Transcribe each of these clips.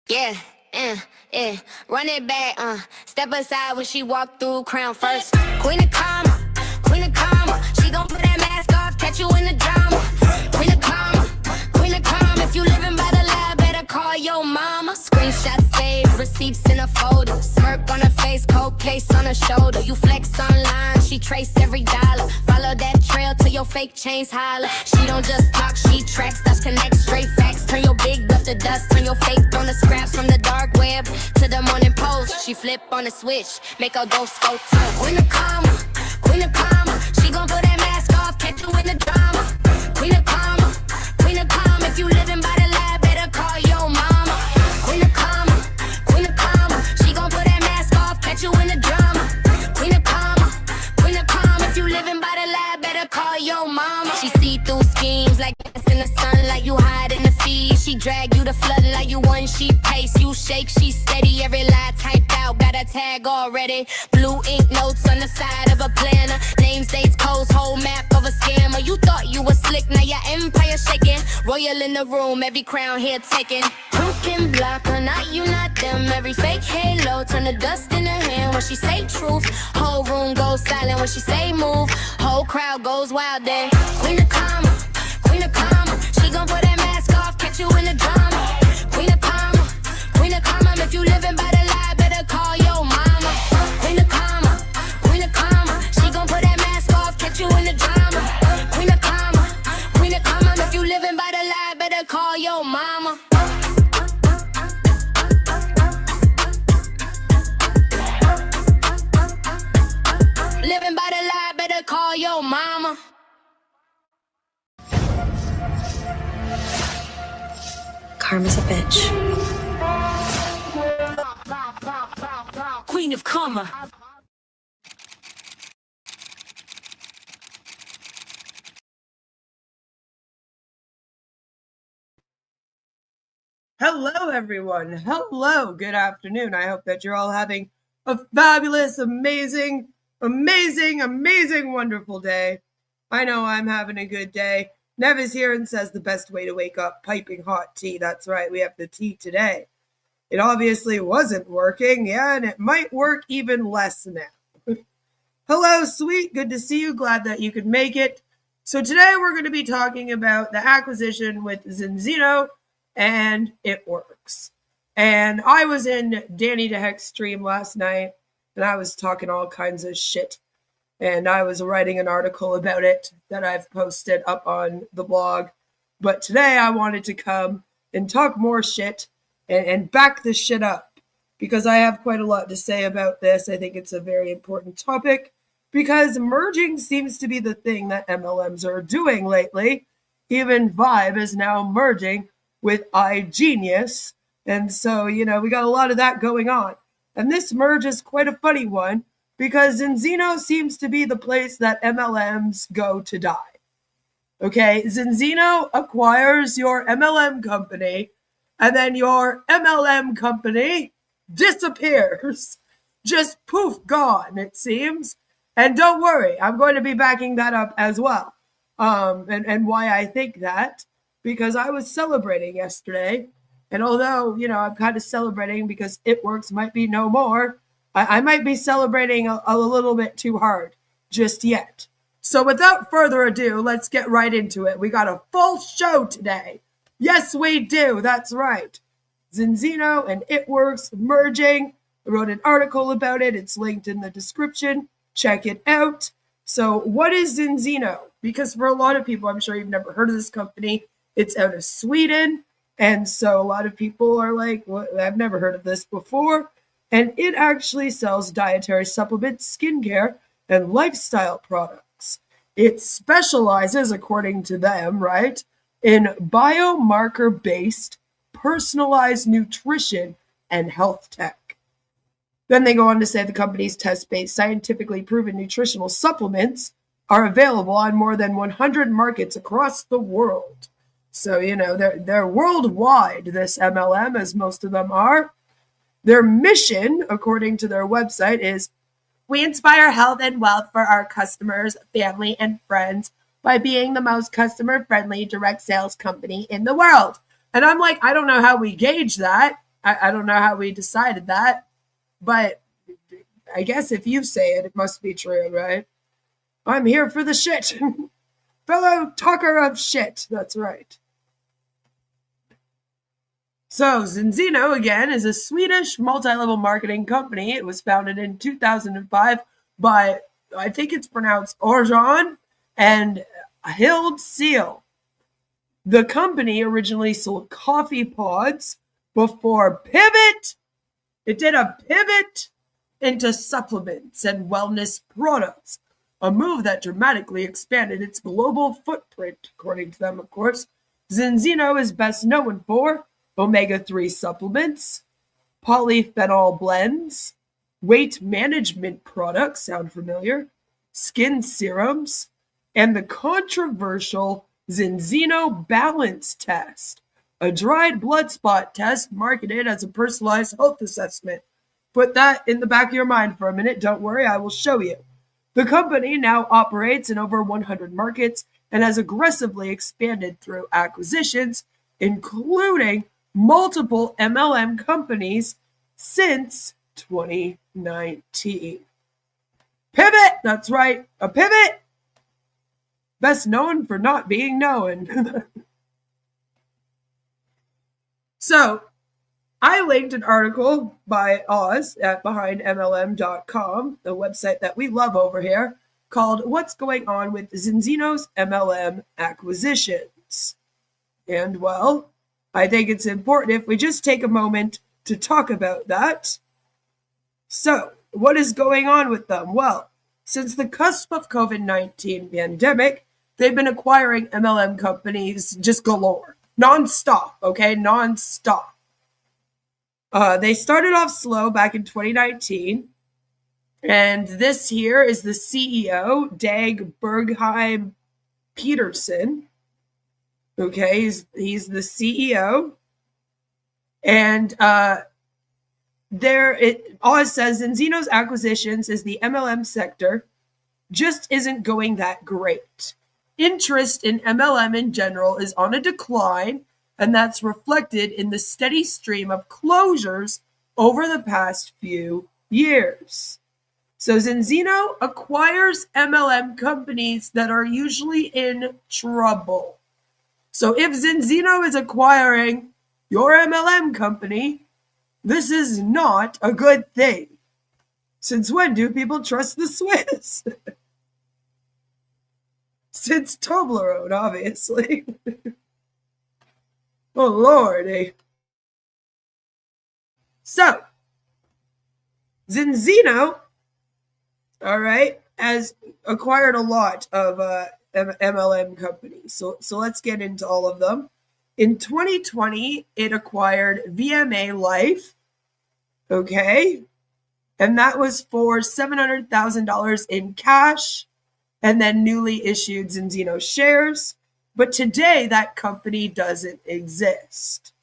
Yeah, yeah. Run it back, step aside when she walk through, crown first. Queen of karma, queen of karma. She gon' put that mask off, catch you in the drama. Queen of karma, queen of karma. If you living by the lie, better call your mama. Screenshot saved, receipts in a folder. Smirk on her face, cold case on her shoulder. You flex online, she trace every dollar. Follow that trail till your fake chains holler. She don't just talk, she tracks, that's connect, straight facts. Turn your big bluff to dust, turn your fake on the scraps from the dark web to the morning post. She flip on the switch, make her ghost go toe. Queen of karma, queen of karma. She gon' put that mask off, catch you in the drama. Queen of karma, queen of karma. If you living by the lie, better call your mama. Queen of karma, queen of karma. She gon' put that mask off, catch you in the drama. Queen of karma, queen of karma. If you living by the lie, better call your mama. She see through schemes like it's in the sunlight, you hide in the feed. She drag you to flood like you one, she pace, you shake, she steady. Every lie typed out, got a tag already. Blue ink notes on the side of a planner. Names, dates, codes, whole map of a scammer. You thought you was slick, now your empire shaking. Royal in the room, every crown here taken. Who can block her? Not you, not them. Every fake halo, turn the dust in her hand when she say truth. Whole room goes silent when she say move. Whole crowd goes wild then. Queen of karma, queen of karma. She gon' put that mask off, catch you in the drama. Queen of karma, queen of karma. If you living by the lie, better call your mama. Queen of karma, queen of karma. She gon' put that mask off, catch you in the drama. Queen of karma, queen of karma. If you living by the lie, better call your mama. Living by the lie, better call your mama. Karma's a bitch. Queen of karma. Hello, everyone. Hello. Good afternoon. I hope that you're all having a fabulous, amazing, wonderful day. I know I'm having a good day. Nev is here and says the best way to wake up, piping hot tea. That's right. We have the tea today. It obviously wasn't working. Yeah, and it might work even less now. Hello, sweet. Good to see you. Glad that you could make it. So today we're going to be talking about the acquisition with Zinzino and ItWorks. And I was in Danny DeHeck's stream last night, and I was talking all kinds of shit. And I was writing an article about it that I've posted up on the blog. But today I wanted to come and talk more shit and back this shit up, because I have quite a lot to say about this. I think it's a very important topic, because merging seems to be the thing that MLMs are doing lately. Even Vibe is now merging with iGenius. And so, we got a lot of that going on. And this merge is quite a funny one, because Zinzino seems to be the place that MLMs go to die. Okay, Zinzino acquires your MLM company, and then your MLM company disappears. Just poof, gone, it seems. And don't worry, I'm going to be backing that up as well. And why I think that, because I was celebrating yesterday, and although, I'm kind of celebrating because ItWorks might be no more, I might be celebrating a little bit too hard just yet. So without further ado, let's get right into it. We got a full show today. Yes, we do. That's right. Zinzino and ItWorks merging. I wrote an article about it. It's linked in the description. Check it out. So what is Zinzino? Because for a lot of people, I'm sure you've never heard of this company. It's out of Sweden. And so a lot of people are like, well, I've never heard of this before. And it actually sells dietary supplements, skincare, and lifestyle products. It specializes, according to them, right, in biomarker-based, personalized nutrition and health tech. Then they go on to say the company's test-based, scientifically proven nutritional supplements are available on more than 100 markets across the world. So, they're worldwide, this MLM, as most of them are. Their mission, according to their website, is we inspire health and wealth for our customers, family, and friends by being the most customer-friendly direct sales company in the world. And I'm like, I don't know how we gauge that. I don't know how we decided that, but I guess if you say it, it must be true, right? I'm here for the shit. Fellow talker of shit. That's right. So Zinzino, again, is a Swedish multi-level marketing company. It was founded in 2005 by, I think it's pronounced Orjan and Hild Seal. The company originally sold coffee pods before pivot. It did a pivot into supplements and wellness products, a move that dramatically expanded its global footprint, according to them, of course. Zinzino is best known for omega-3 supplements, polyphenol blends, weight management products, sound familiar, skin serums, and the controversial Zinzino Balance Test, a dried blood spot test marketed as a personalized health assessment. Put that in the back of your mind for a minute. Don't worry, I will show you. The company now operates in over 100 markets and has aggressively expanded through acquisitions, including multiple MLM companies since 2019. Pivot! That's right, a pivot! Best known for not being known. So, I linked an article by Oz at behindmlm.com, the website that we love over here, called What's Going On with Zinzino's MLM Acquisitions. And, well, I think it's important if we just take a moment to talk about that. So, what is going on with them? Well, since the cusp of COVID-19 pandemic, they've been acquiring MLM companies just galore. Non-stop, okay? Non-stop. They started off slow back in 2019. And this here is the CEO, Dag Bergheim Peterson. Okay, he's the CEO. And Oz says Zinzino's acquisitions as the MLM sector just isn't going that great. Interest in MLM in general is on a decline, and that's reflected in the steady stream of closures over the past few years. So Zinzino acquires MLM companies that are usually in trouble. So if Zinzino is acquiring your MLM company, this is not a good thing. Since when do people trust the Swiss? Since Toblerone, obviously. Oh, Lordy. So, Zinzino, all right, has acquired a lot of MLM companies. So let's get into all of them. In 2020, it acquired VMA Life, okay, and that was for $700,000 in cash and then newly issued Zinzino shares. But today, that company doesn't exist.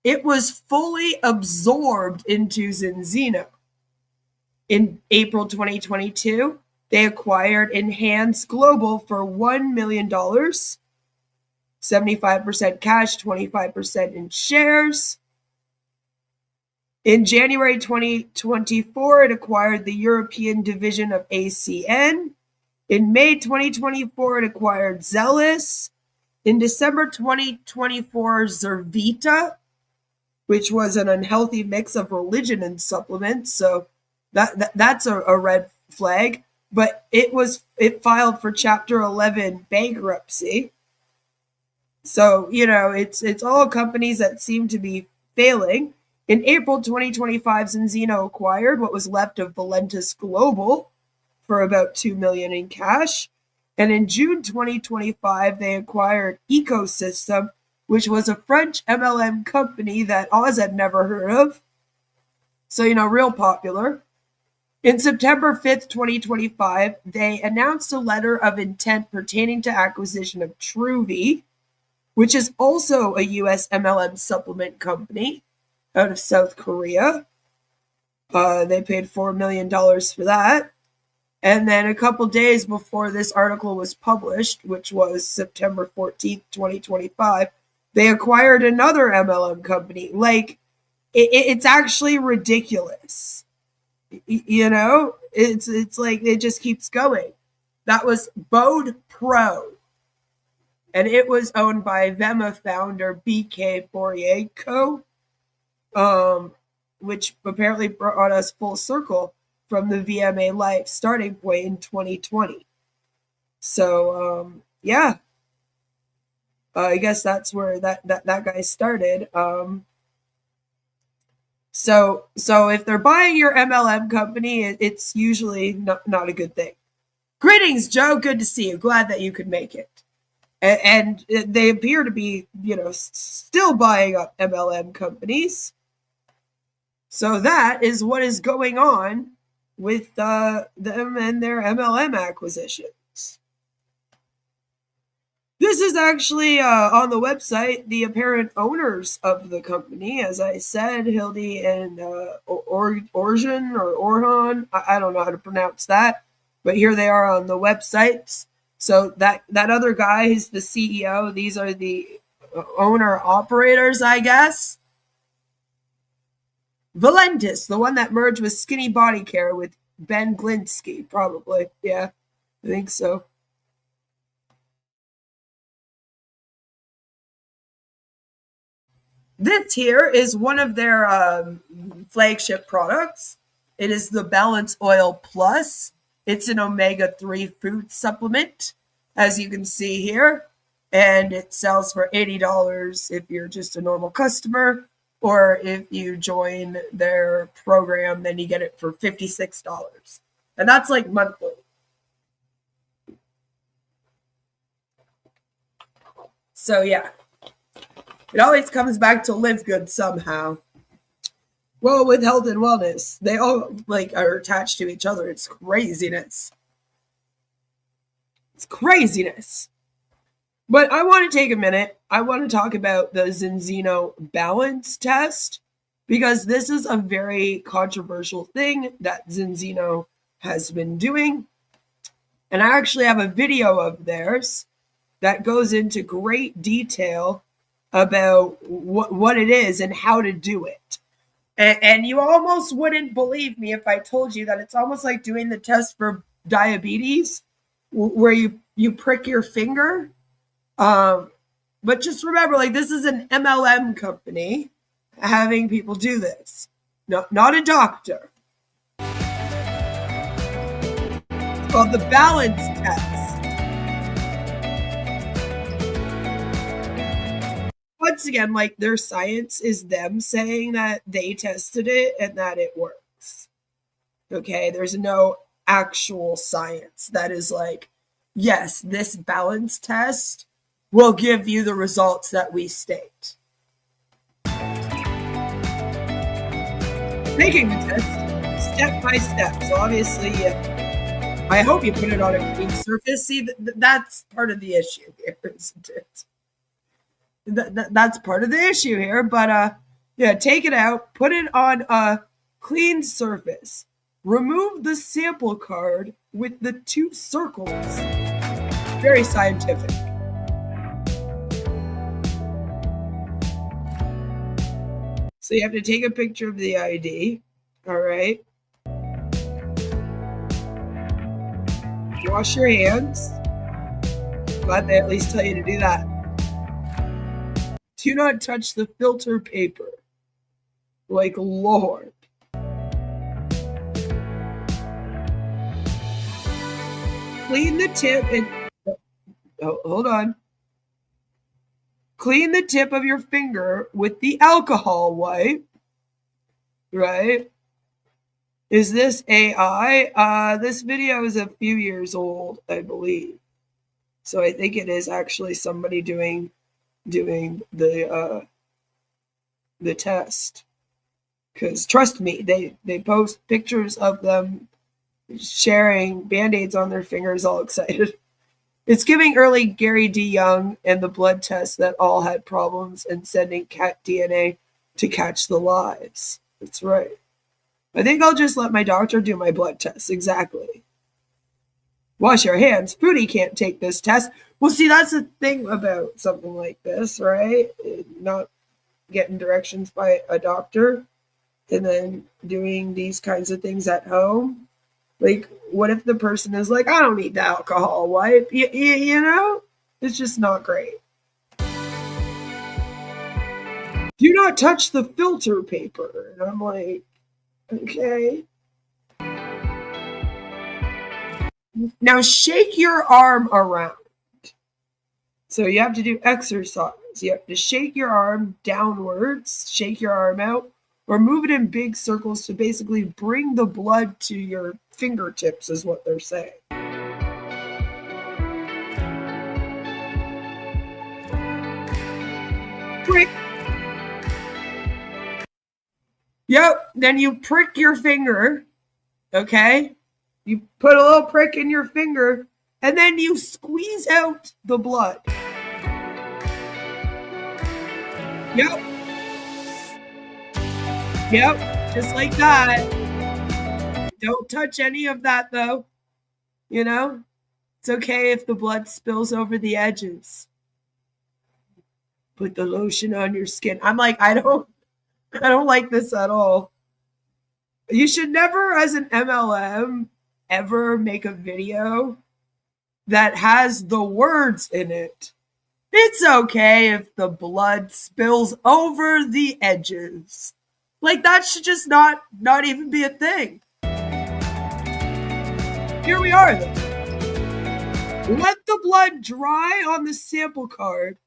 It was fully absorbed into Zinzino. In April 2022, they acquired Enhance Global for $1 million, 75% cash, 25% in shares. In January 2024, it acquired the European division of ACN. In May 2024, it acquired Zealous. In December 2024, Zervita, which was an unhealthy mix of religion and supplements. So that's a red flag. But it filed for Chapter 11 bankruptcy. So, it's all companies that seem to be failing. In April 2025, Zinzino acquired what was left of Valentis Global for about $2 million in cash. And in June 2025, they acquired Ecosystem, which was a French MLM company that Oz had never heard of. So, real popular. In September 5th, 2025, they announced a letter of intent pertaining to acquisition of Truvi, which is also a U.S. MLM supplement company out of South Korea. They paid $4 million for that. And then a couple days before this article was published, which was September 14th, 2025, they acquired another MLM company, like it's actually ridiculous. You know, it's like it just keeps going. That was Bode Pro, and it was owned by Vema founder BK Boryenko, which apparently brought us full circle from the VMA Life starting point in 2020. So yeah, I guess that's where that guy started. So if they're buying your MLM company, it's usually not a good thing. Greetings, Joe. Good to see you. Glad that you could make it. And they appear to be, still buying up MLM companies. So that is what is going on with them and their MLM acquisitions. This is actually on the website, the apparent owners of the company. As I said, Hildy and Orjan or Orhan. I don't know how to pronounce that, but here they are on the websites. So that other guy is the CEO. These are the owner operators, I guess. Valentis, the one that merged with Skinny Body Care with Ben Glinsky, probably. Yeah, I think so. This here is one of their flagship products. It is the Balance Oil Plus. It's an omega-3 food supplement, as you can see here. And it sells for $80 if you're just a normal customer. Or if you join their program, then you get it for $56. And that's like monthly. So yeah. It always comes back to live good somehow. Well, with health and wellness, they all are attached to each other. It's craziness. It's craziness. But I want to take a minute. I want to talk about the Zinzino balance test, because this is a very controversial thing that Zinzino has been doing. And I actually have a video of theirs that goes into great detail about what it is and how to do it. And you almost wouldn't believe me if I told you that it's almost like doing the test for diabetes, where you prick your finger. But just remember, this is an MLM company having people do this, not a doctor. It's called the balance test. Once again, their science is them saying that they tested it and that it works. Okay, there's no actual science that is yes, this balance test will give you the results that we state. Making the test step by step. So obviously, I hope you put it on a clean surface. See, that's part of the issue here, isn't it? That's part of the issue here. But yeah, take it out, put it on a clean surface. Remove the sample card with the 2 circles. Very scientific. So you have to take a picture of the ID. All right. Wash your hands. Glad they at least tell you to do that. Do not touch the filter paper. Lord. Clean the tip and... Oh, hold on. Clean the tip of your finger with the alcohol wipe. Right? Is this AI? This video is a few years old, I believe. So I think it is actually somebody doing the test. Because trust me, they post pictures of them sharing Band-Aids on their fingers, all excited. It's giving early Gary D. Young and the blood tests that all had problems and sending cat DNA to catch the lies. That's right. I think I'll just let my doctor do my blood tests. Exactly. Wash your hands. Foodie can't take this test. Well, see, that's the thing about something like this, right? getting directions by a doctor and then doing these kinds of things at home. Like, what if the person is like, I don't need the alcohol wipe? You know? It's just not great. Do not touch the filter paper. And I'm like, okay. Now shake your arm around. So you have to do exercise. You have to shake your arm downwards, shake your arm out, or move it in big circles to basically bring the blood to your fingertips, is what they're saying. Prick. Yep, then you prick your finger, okay? You put a little prick in your finger, and then you squeeze out the blood. Yep. Yep, just like that. Don't touch any of that, though. You know? It's okay if the blood spills over the edges. Put the lotion on your skin. I'm like, I don't like this at all. You should never, as an MLM, ever make a video that has the words in it. It's okay if the blood spills over the edges. Like, that should just not even be a thing. Here we are, though. Let the blood dry on the sample card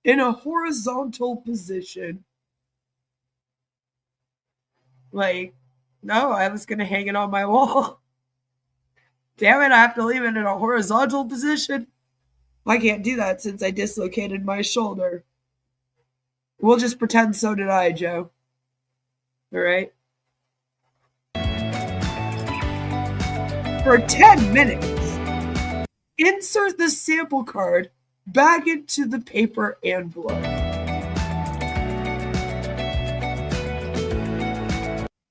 in a horizontal position. Like, no, I was going to hang it on my wall. Damn it, I have to leave it in a horizontal position. I can't do that since I dislocated my shoulder. We'll just pretend so did I, Joe. All right? For 10 minutes, insert the sample card back into the paper envelope.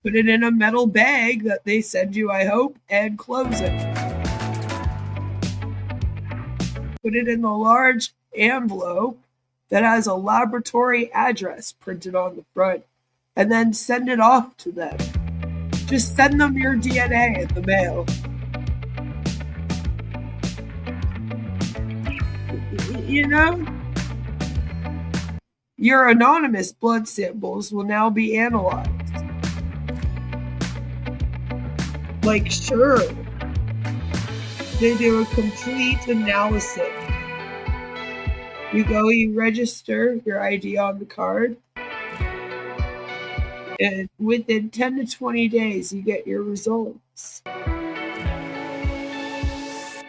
Put it in a metal bag that they send you, I hope, and close it. Put it in the large envelope that has a laboratory address printed on the front, and then send it off to them. Just send them your DNA in the mail. You know? Your anonymous blood samples will now be analyzed. Like, sure, they do a complete analysis. You go, you register your ID on the card, and within 10 to 20 days, you get your results. And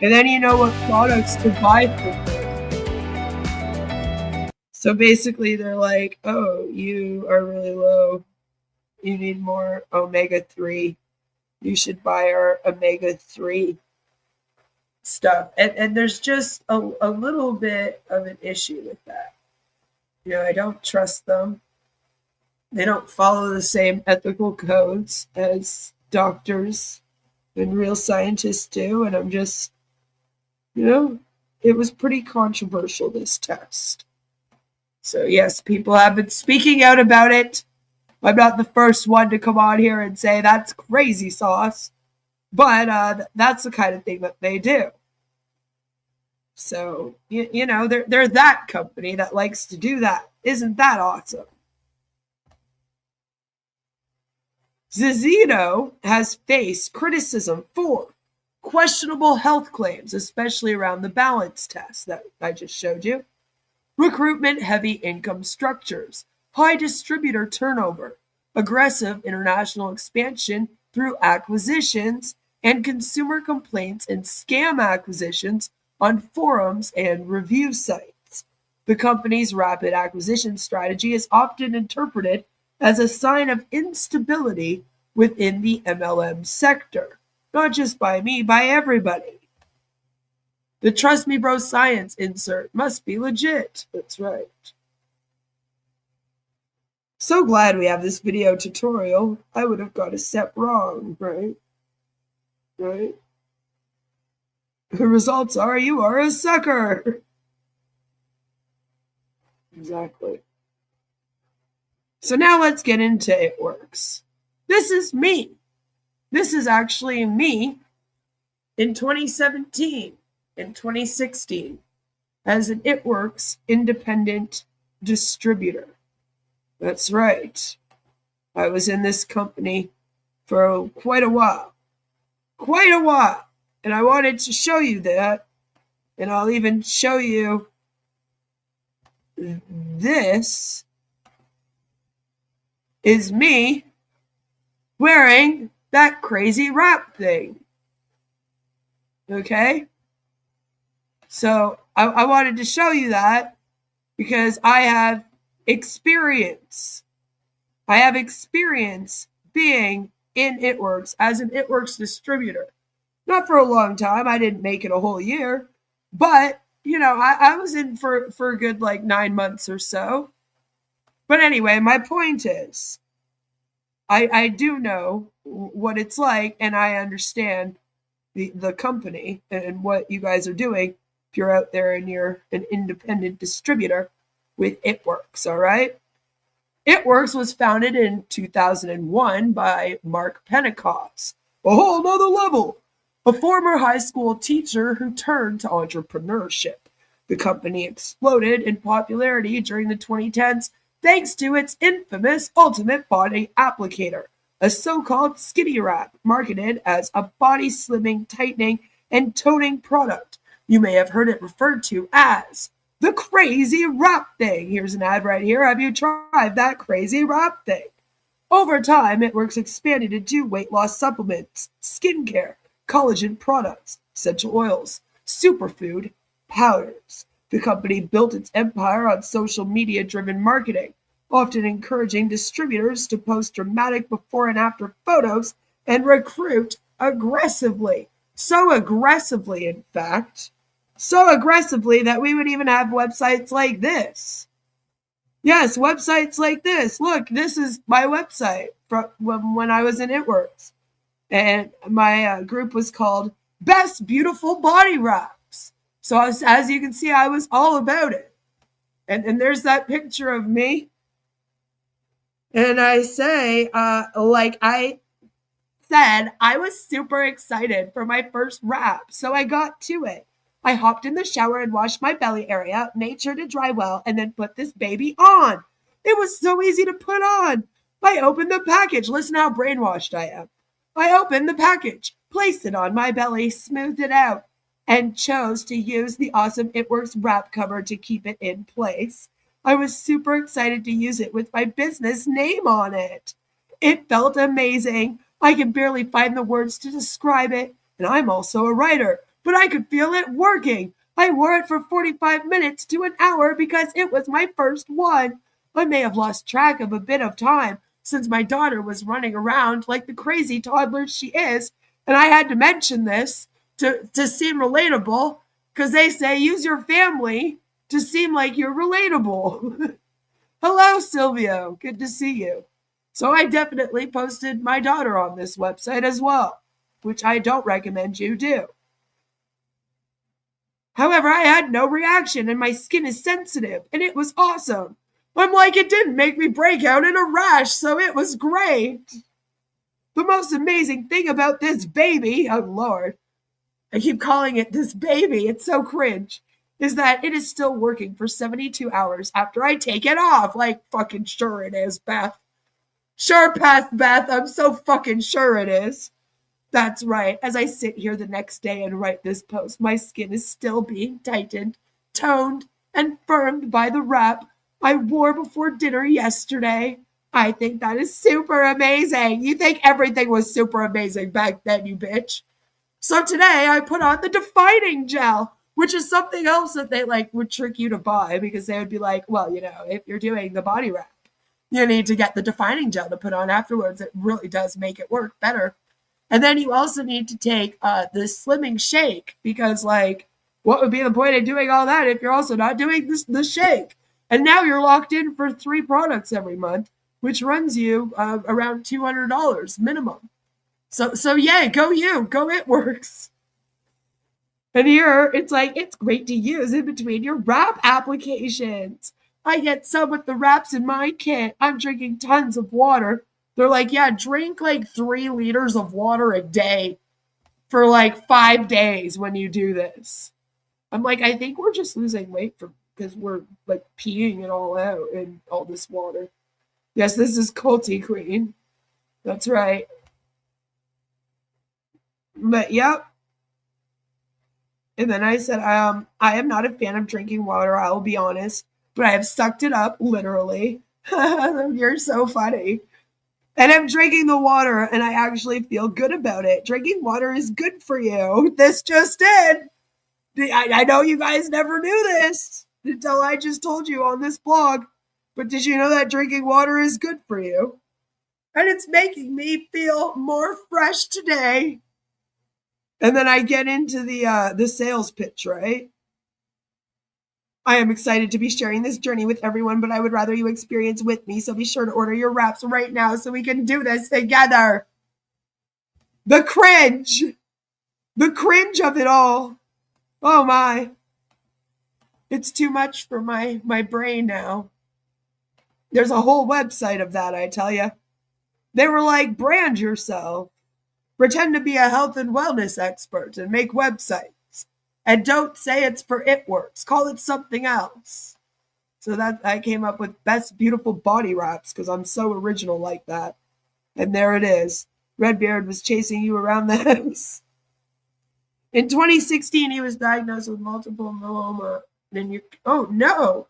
then you know what products to buy from them. So basically, they're like, oh, you are really low. You need more omega-3. You should buy our omega-3 stuff. And there's just a little bit of an issue with that. You know, I don't trust them. They don't follow the same ethical codes as doctors and real scientists do. And I'm just, you know, it was pretty controversial, this test. So yes, people have been speaking out about it. I'm not the first one to come on here and say that's crazy sauce, but that's the kind of thing that they do. So, you know, they're that company that likes to do that. Isn't that awesome? Zinzino has faced criticism for questionable health claims, especially around the balance test that I just showed you. Recruitment-heavy income structures, high distributor turnover, aggressive international expansion through acquisitions, and consumer complaints and scam acquisitions on forums and review sites. The company's rapid acquisition strategy is often interpreted as a sign of instability within the MLM sector. Not just by me, by everybody. The Trust Me Bro Science insert must be legit. That's right. So glad we have this video tutorial. I would have got a step wrong, right? Right? The results are you are a sucker. Exactly. So now let's get into ItWorks. This is me. This is actually me in 2017 and 2016 as an ItWorks independent distributor. That's right. I was in this company for quite a while. And I wanted to show you that. And I'll even show you this is me wearing that crazy wrap thing. Okay? So I wanted to show you that because I have experience. I have experience being in ItWorks as an ItWorks distributor. Not for a long time. I didn't make it a whole year. But, I was in for a good 9 months or so. But anyway, my point is, I do know what it's like, and I understand the company and what you guys are doing if you're out there and you're an independent distributor with ItWorks, all right? ItWorks was founded in 2001 by Mark Pentecost, a whole nother level, a former high school teacher who turned to entrepreneurship. The company exploded in popularity during the 2010s thanks to its infamous Ultimate Body Applicator, a so-called skinny wrap marketed as a body slimming, tightening, and toning product. You may have heard it referred to as the crazy wrap thing. Here's an ad right here. Have you tried that crazy wrap thing? Over time, ItWorks expanded into weight loss supplements, skincare, collagen products, essential oils, superfood, powders. The company built its empire on social media-driven marketing, often encouraging distributors to post dramatic before and after photos and recruit aggressively. So aggressively, in fact, so aggressively that we would even have websites like this. Yes, websites like this. Look, this is my website from when I was in ItWorks. And my group was called Best Beautiful Body Wraps. So as you can see, I was all about it. And there's that picture of me. And I say, I said, I was super excited for my first wrap. So I got to it. I hopped in the shower and washed my belly area, made sure to dry well, and then put this baby on. It was so easy to put on. I opened the package. Listen how brainwashed I am. I opened the package, placed it on my belly, smoothed it out, and chose to use the awesome ItWorks wrap cover to keep it in place. I was super excited to use it with my business name on it. It felt amazing. I can barely find the words to describe it, and I'm also a writer, but I could feel it working. I wore it for 45 minutes to an hour because it was my first one. I may have lost track of a bit of time since my daughter was running around like the crazy toddler she is, and I had to mention this to seem relatable because they say use your family to seem like you're relatable. Hello, Silvio. Good to see you. So I definitely posted my daughter on this website as well, which I don't recommend you do. However, I had no reaction and my skin is sensitive and it was awesome. I'm like, it didn't make me break out in a rash, so it was great. The most amazing thing about this baby, oh Lord, I keep calling it this baby, it's so cringe, is that it is still working for 72 hours after I take it off. Like, fucking sure it is, Beth. Sure, Beth, I'm so fucking sure it is. That's right. As I sit here the next day and write this post, my skin is still being tightened, toned, and firmed by the wrap I wore before dinner yesterday. I think that is super amazing. You think everything was super amazing back then, you bitch. So today I put on the defining gel, which is something else that they would trick you to buy because they would be like, well, if you're doing the body wrap, you need to get the defining gel to put on afterwards. It really does make it work better. And then you also need to take the slimming shake because what would be the point of doing all that if you're also not doing the shake? And now you're locked in for 3 products every month, which runs you around $200 minimum. So yeah, go ItWorks. And here it's it's great to use in between your wrap applications. I get some with the wraps in my kit. I'm drinking tons of water. They're like, yeah, drink like 3 liters of water a day for like 5 days when you do this. I'm like, I think we're just losing weight because we're like peeing it all out in all this water. Yes, this is Culty Queen. That's right. But yep. And then I said, I am not a fan of drinking water, I will be honest, but I have sucked it up, literally. You're so funny. And I'm drinking the water, and I actually feel good about it. Drinking water is good for you. This just did. I know you guys never knew this until I just told you on this blog. But did you know that drinking water is good for you? And it's making me feel more fresh today. And then I get into the sales pitch, right? I am excited to be sharing this journey with everyone, but I would rather you experience with me. So be sure to order your wraps right now so we can do this together. The cringe. The cringe of it all. Oh my. It's too much for my brain now. There's a whole website of that, I tell you. They were like, brand yourself. Pretend to be a health and wellness expert and make websites. And don't say it's for ItWorks. Call it something else. So that I came up with best beautiful body wraps because I'm so original like that. And there it is. Redbeard was chasing you around the house. In 2016, he was diagnosed with multiple myeloma. Oh no!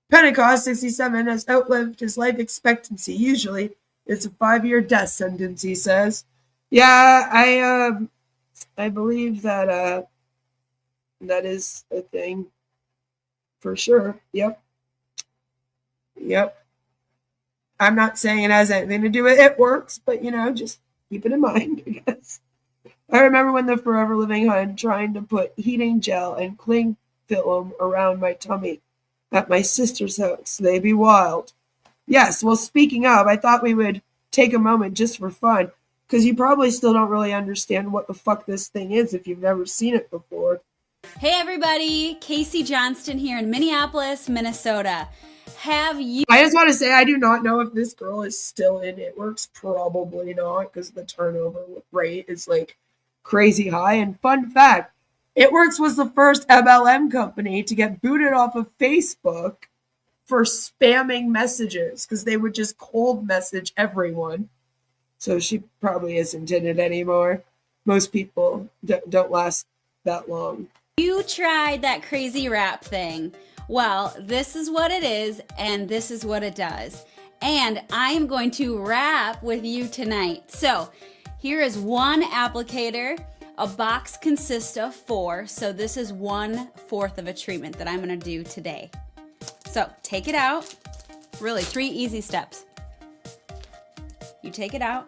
Pentecost, 67, has outlived his life expectancy. Usually, it's a 5-year death sentence, he says. Yeah, I believe that that is a thing for sure. Yep. I'm not saying it has anything to do with ItWorks, but just keep it in mind, I guess. I remember when the Forever Living Hun trying to put heating gel and cling film around my tummy at my sister's house. They be wild. Yes, well, speaking of, I thought we would take a moment just for fun, because you probably still don't really understand what the fuck this thing is if you've never seen it before. Hey everybody, Casey Johnston here in Minneapolis, Minnesota. I just want to say I do not know if this girl is still in ItWorks. Probably not, because the turnover rate is like crazy high. And fun fact, ItWorks was the first MLM company to get booted off of Facebook for spamming messages because they would just cold message everyone. So she probably isn't in it anymore. Most people don't last that long. You tried that crazy rap thing. Well, this is what it is, and this is what it does. And I am going to rap with you tonight. So here is one applicator. A box consists of 4, so this is 1/4 of a treatment that I'm going to do today. So take it out. Really, 3 easy steps. You take it out.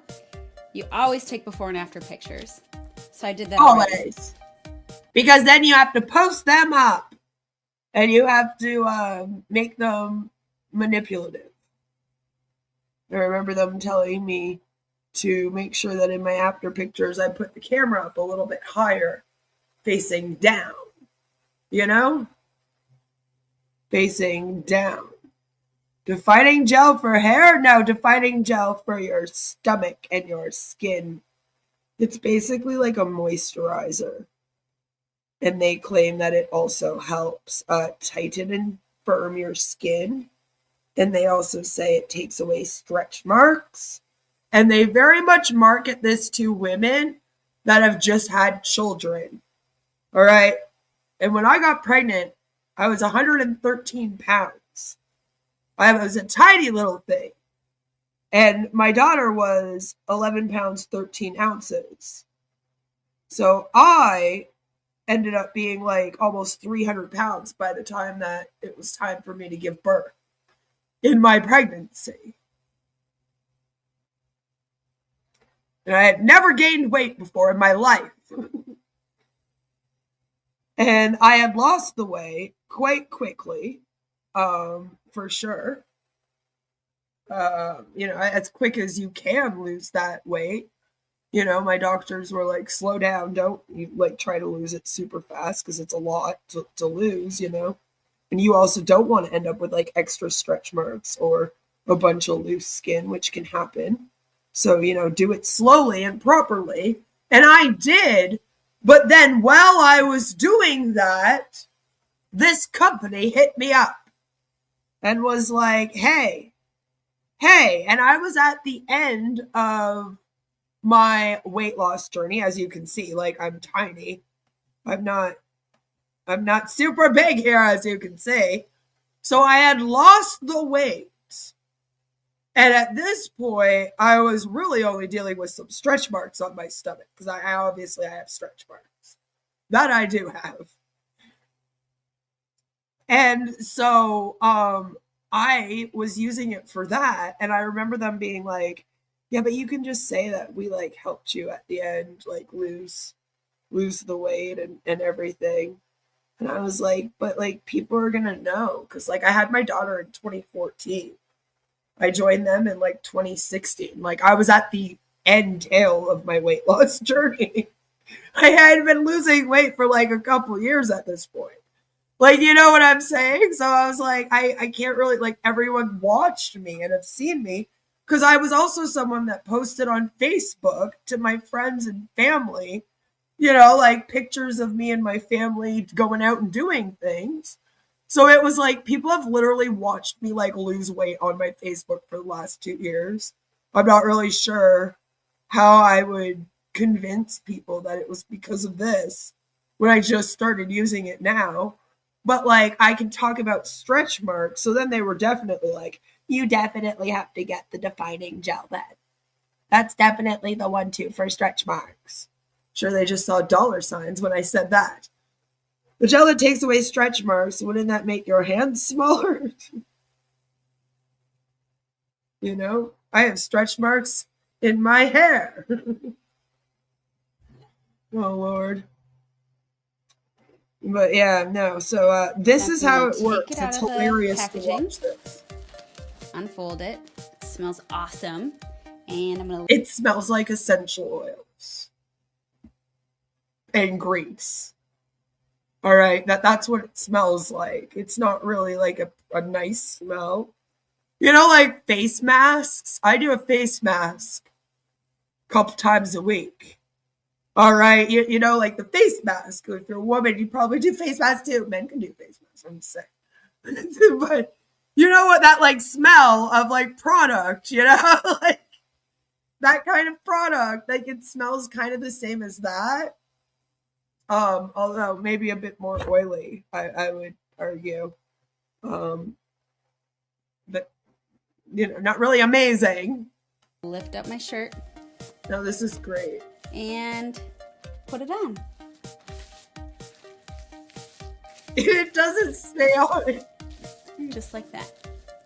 You always take before and after pictures. So I did that already. Always. Because then you have to post them up. And you have to make them manipulative. I remember them telling me to make sure that in my after pictures, I put the camera up a little bit higher, facing down. Facing down. Defining gel for hair? No, defining gel for your stomach and your skin. It's basically like a moisturizer. And they claim that it also helps tighten and firm your skin. And they also say it takes away stretch marks. And they very much market this to women that have just had children. All right. And when I got pregnant, I was 113 pounds. I was a tiny little thing. And my daughter was 11 pounds, 13 ounces. So I ended up being like almost 300 pounds by the time that it was time for me to give birth in my pregnancy. And I had never gained weight before in my life. And I had lost the weight quite quickly, for sure. As quick as you can lose that weight. My doctors were like, slow down. Don't try to lose it super fast because it's a lot to lose, And you also don't want to end up with like extra stretch marks or a bunch of loose skin, which can happen. So, you know, do it slowly and properly. And I did. But then while I was doing that, this company hit me up and was like, hey. And I was at the end of my weight loss journey. As you can see, like, I'm tiny. I'm not super big here, as you can see. So I had lost the weight. And at this point, I was really only dealing with some stretch marks on my stomach, because I obviously have stretch marks. That I do have. And so I was using it for that. And I remember them being like, yeah, but you can just say that we like helped you at the end, like lose the weight and everything. And I was like, but like people are going to know. Because like I had my daughter in 2014. I joined them in like 2016. Like I was at the end tail of my weight loss journey. I had been losing weight for like a couple years at this point. Like, you know what I'm saying? So I was like, I can't really, like, everyone watched me and have seen me, because I was also someone that posted on Facebook to my friends and family, you know, like pictures of me and my family going out and doing things. So it was like people have literally watched me like lose weight on my Facebook for the last 2 years. I'm not really sure how I would convince people that it was because of this when I just started using it now. But like I can talk about stretch marks. So then they were definitely like, you definitely have to get the defining gel then. That's definitely the one too for stretch marks. Sure, they just saw dollar signs when I said that. The gel that takes away stretch marks, wouldn't that make your hands smaller? You know, I have stretch marks in my hair. Oh, Lord. But yeah, no. So this is how it works. It's hilarious to watch this. Unfold it. It smells awesome. And I'm going It smells like essential oils and grease. All right, that's what it smells like. It's not really like a nice smell. You know, like face masks? I do a face mask a couple times a week. All right, you know, like the face mask. If you're a woman, you probably do face masks too. Men can do face masks, I'm just saying. But you know what, that like smell of like product, you know, like that kind of product, like it smells kind of the same as that. Although maybe a bit more oily, I would argue. But you know, not really amazing. lift up my shirt No, this is great. and put it on. It doesn't stay on. Just like that.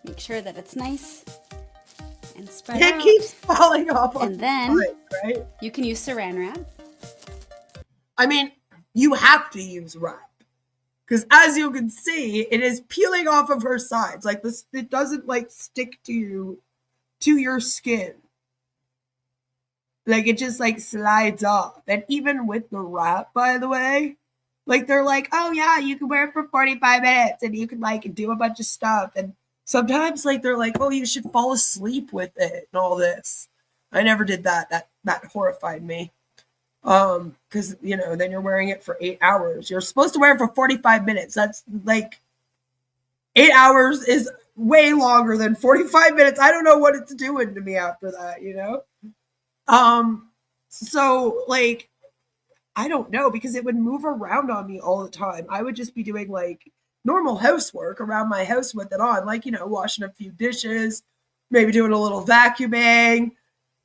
Make sure that it's nice and spread It out. keeps falling off. And then right? you can use saran wrap. I mean, you have to use wrap. Because as you can see, it is peeling off of her sides. Like this, it doesn't like stick to your skin. Like it just like slides off. And even with the wrap, by the way, like they're like, oh yeah, you can wear it for 45 minutes and you can like do a bunch of stuff. And sometimes like they're like, oh, you should fall asleep with it and all this. I never did that. That horrified me. Because you know, then you're wearing it for 8 hours. You're supposed to wear it for 45 minutes. That's like 8 hours is way longer than 45 minutes. I don't know what it's doing to me after that, you know? So like, I don't know, because it would move around on me all the time. I would just be doing like normal housework around my house with it on, like, you know, washing a few dishes, maybe doing a little vacuuming,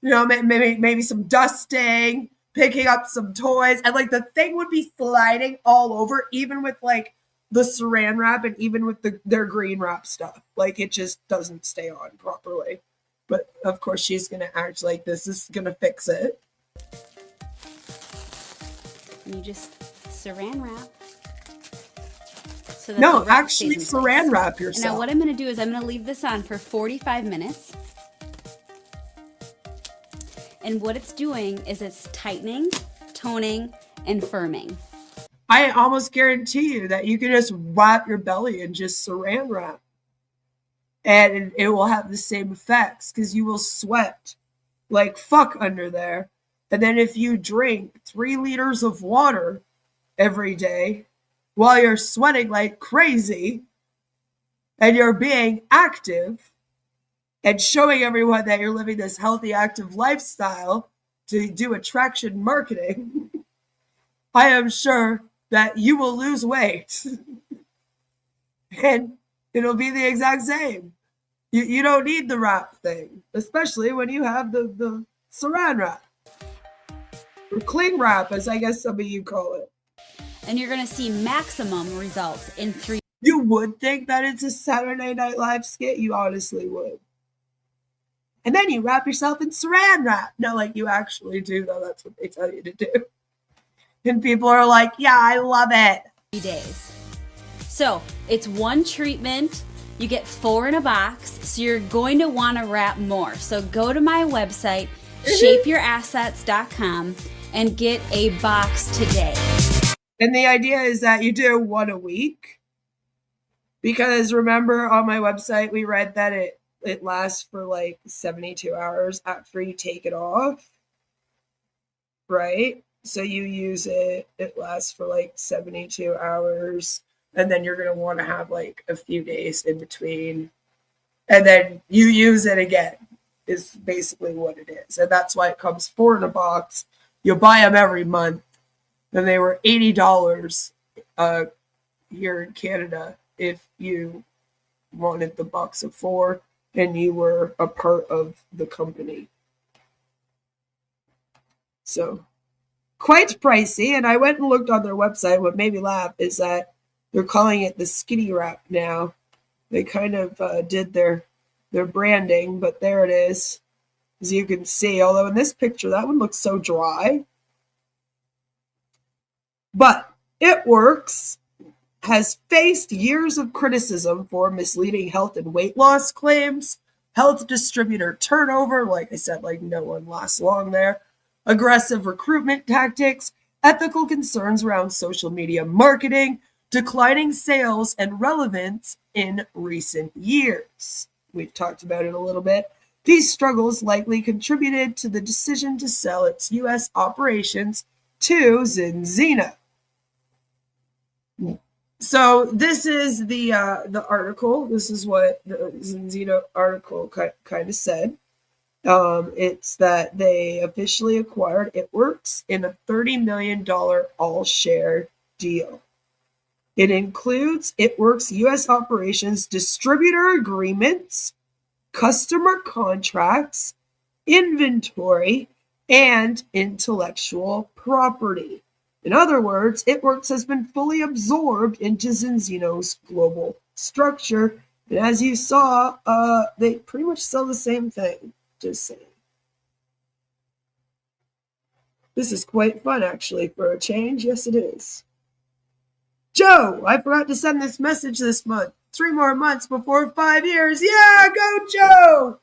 you know, maybe some dusting, picking up some toys, and like the thing would be sliding all over, even with like the saran wrap and even with their green wrap stuff. Like it just doesn't stay on properly. But of course she's gonna act like this is gonna fix it. And you just saran wrap. So that No, the wrap actually stays in place. saran wrap And yourself. now what I'm going to do is I'm going to leave this on for 45 minutes. And what it's doing is it's tightening, toning, and firming. I almost guarantee you that you can just wrap your belly in just saran wrap. And it will have the same effects because you will sweat like fuck under there. And then if you drink 3 liters of water every day while you're sweating like crazy and you're being active and showing everyone that you're living this healthy, active lifestyle to do attraction marketing, I am sure that you will lose weight. And it'll be the exact same. You don't need the wrap thing, especially when you have the saran wrap. Or cling wrap, as I guess some of you call it. And you're going to see maximum results in 3. You would think that it's a Saturday Night Live skit. You honestly would. And then you wrap yourself in saran wrap. No, like you actually do, though. That's what they tell you to do. And people are like, yeah, I love it. Days. So it's one treatment. You get 4 in a box. So you're going to want to wrap more. So go to my website, shapeyourassets.com, and get a box today. And the idea is that you do 1 a week. Because remember on my website, we read that it lasts for like 72 hours after you take it off. Right? So you use it, it lasts for like 72 hours. And then you're going to want to have like a few days in between. And then you use it again, is basically what it is. And that's why it comes 4 in a box. You'll buy them every month. And they were $80 here in Canada if you wanted the box of 4 and you were a part of the company. So quite pricey. And I went and looked on their website. What made me laugh is that they're calling it the skinny wrap now. They kind of did their branding, but there it is, as you can see. Although in this picture, that one looks so dry. But ItWorks has faced years of criticism for misleading health and weight loss claims, health distributor turnover, like I said, like no one lasts long there, aggressive recruitment tactics, ethical concerns around social media marketing, declining sales and relevance in recent years. We've talked about it a little bit. These struggles likely contributed to the decision to sell its U.S. operations to Zinzino. So this is the article. This is what the Zinzino article kind of said. It's that they officially acquired ItWorks in a $30 million all-share deal. It includes ItWorks U.S. operations, distributor agreements, customer contracts, inventory, and intellectual property. In other words, ItWorks has been fully absorbed into Zinzino's global structure. And as you saw, they pretty much sell the same thing. Just saying. This is quite fun, actually, for a change. Yes, it is. Joe, I forgot to send this message this month. 3 more months before 5 years. Yeah, go Joe!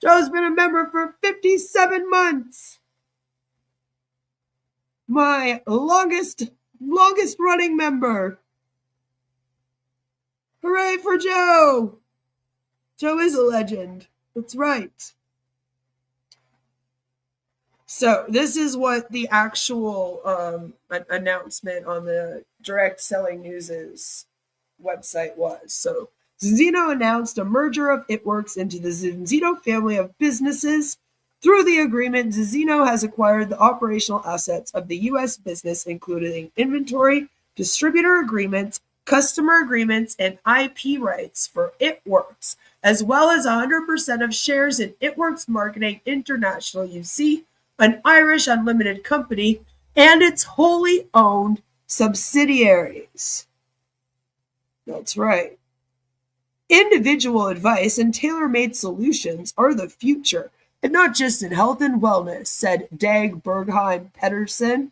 Joe's been a member for 57 months. My longest running member. Hooray for Joe! Joe is a legend. That's right. So this is what the actual announcement on the Direct Selling News' website was. So Zinzino announced a merger of ItWorks into the Zinzino family of businesses. Through the agreement, Zinzino has acquired the operational assets of the U.S. business, including inventory, distributor agreements, customer agreements, and IP rights for ItWorks, as well as 100% of shares in ItWorks Marketing International UC, an Irish unlimited company, and its wholly owned subsidiaries. That's right. Individual advice and tailor-made solutions are the future, and not just in health and wellness, said Dag Bergheim Pedersen,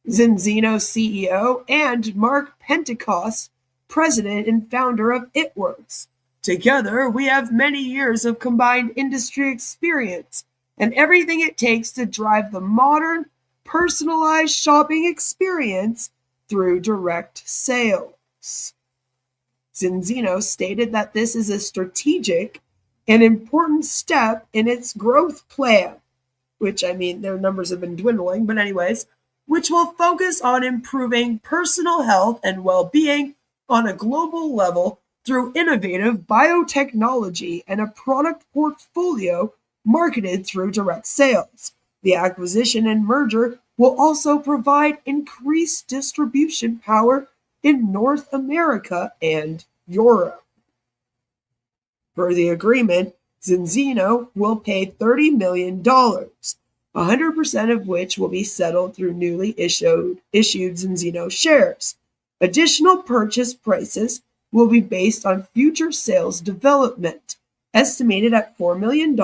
Zinzino CEO, and Mark Pentecost, president and founder of ItWorks. Together, we have many years of combined industry experience and everything it takes to drive the modern, personalized shopping experience through direct sales. Zinzino stated that this is a strategic and important step in its growth plan, which, I mean, their numbers have been dwindling, but anyways, which will focus on improving personal health and well-being on a global level through innovative biotechnology and a product portfolio marketed through direct sales. The acquisition and merger will also provide increased distribution power in North America and Europe. Per the agreement, Zinzino will pay $30 million, 100% of which will be settled through newly issued Zinzino shares. Additional purchase prices will be based on future sales development, estimated at $4 million,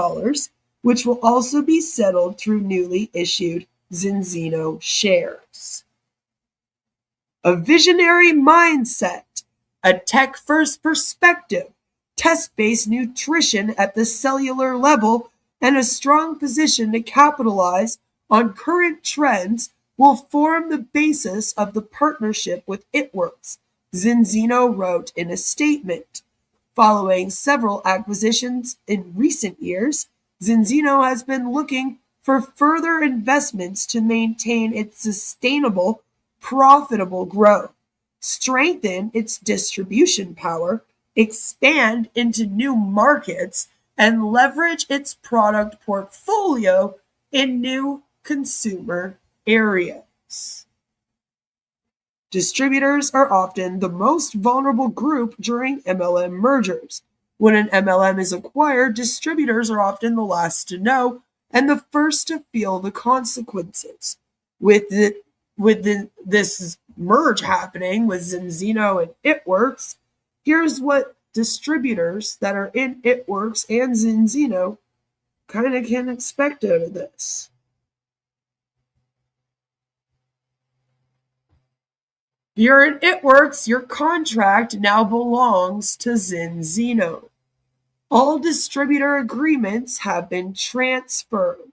which will also be settled through newly issued Zinzino shares. A visionary mindset, a tech-first perspective, test-based nutrition at the cellular level, and a strong position to capitalize on current trends will form the basis of the partnership with ItWorks, Zinzino wrote in a statement. Following several acquisitions in recent years, Zinzino has been looking for further investments to maintain its sustainable, profitable growth, strengthen its distribution power, expand into new markets, and leverage its product portfolio in new consumer areas. Distributors are often the most vulnerable group during MLM mergers. When an MLM is acquired, distributors are often the last to know and the first to feel the consequences. With this merge happening with Zinzino and ItWorks, here's what distributors that are in ItWorks and Zinzino kind of can expect out of this. If you're in ItWorks, your contract now belongs to Zinzino. All distributor agreements have been transferred.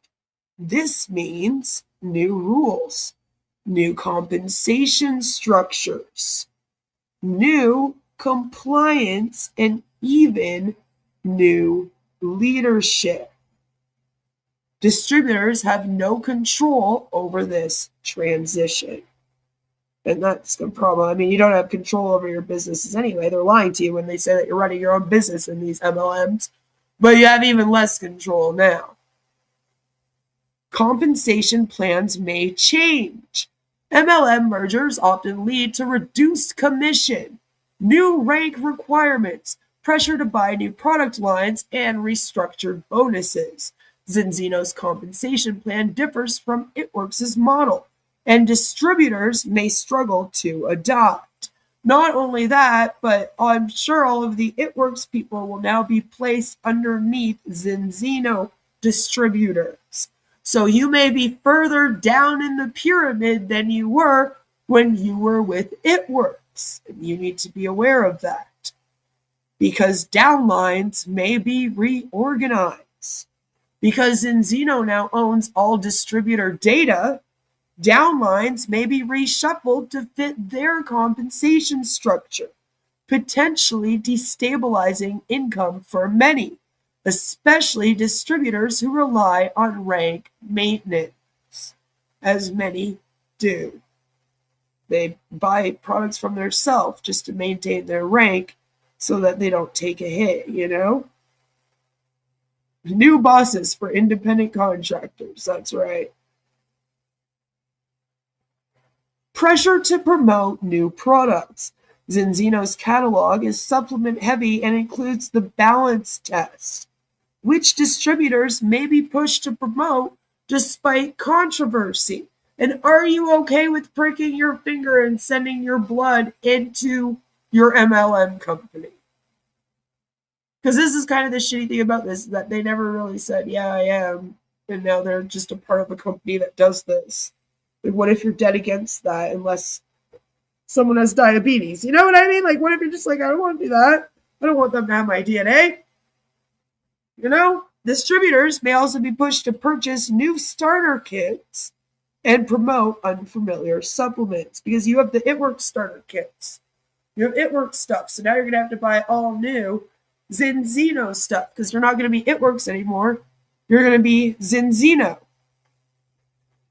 This means new rules, new compensation structures, new compliance, and even new leadership. Distributors have no control over this transition. And that's a problem. I mean, you don't have control over your businesses anyway. They're lying to you when they say that you're running your own business in these MLMs. But you have even less control now. Compensation plans may change. MLM mergers often lead to reduced commission, new rank requirements, pressure to buy new product lines, and restructured bonuses. Zinzino's compensation plan differs from ItWorks' model, and distributors may struggle to adopt. Not only that, but I'm sure all of the ItWorks people will now be placed underneath Zinzino distributors. So you may be further down in the pyramid than you were when you were with ItWorks. And you need to be aware of that, because downlines may be reorganized. Because Zinzino now owns all distributor data, downlines may be reshuffled to fit their compensation structure, potentially destabilizing income for many, especially distributors who rely on rank maintenance, as many do. They buy products from themselves just to maintain their rank so that they don't take a hit, you know? New bosses for independent contractors, that's right. Pressure to promote new products. Zinzino's catalog is supplement heavy and includes the balance test, which distributors may be pushed to promote despite controversy. And are you okay with pricking your finger and sending your blood into your MLM company? Because this is kind of the shitty thing about this, that they never really said, yeah, I am. And now they're just a part of a company that does this. Like, what if you're dead against that unless someone has diabetes? You know what I mean? Like, what if you're just like, I don't want to do that. I don't want them to have my DNA. You know? Distributors may also be pushed to purchase new starter kits and promote unfamiliar supplements, because you have the ItWorks starter kits. You have ItWorks stuff, so now you're going to have to buy all new Zinzino stuff, because you're not going to be ItWorks anymore. You're going to be Zinzino.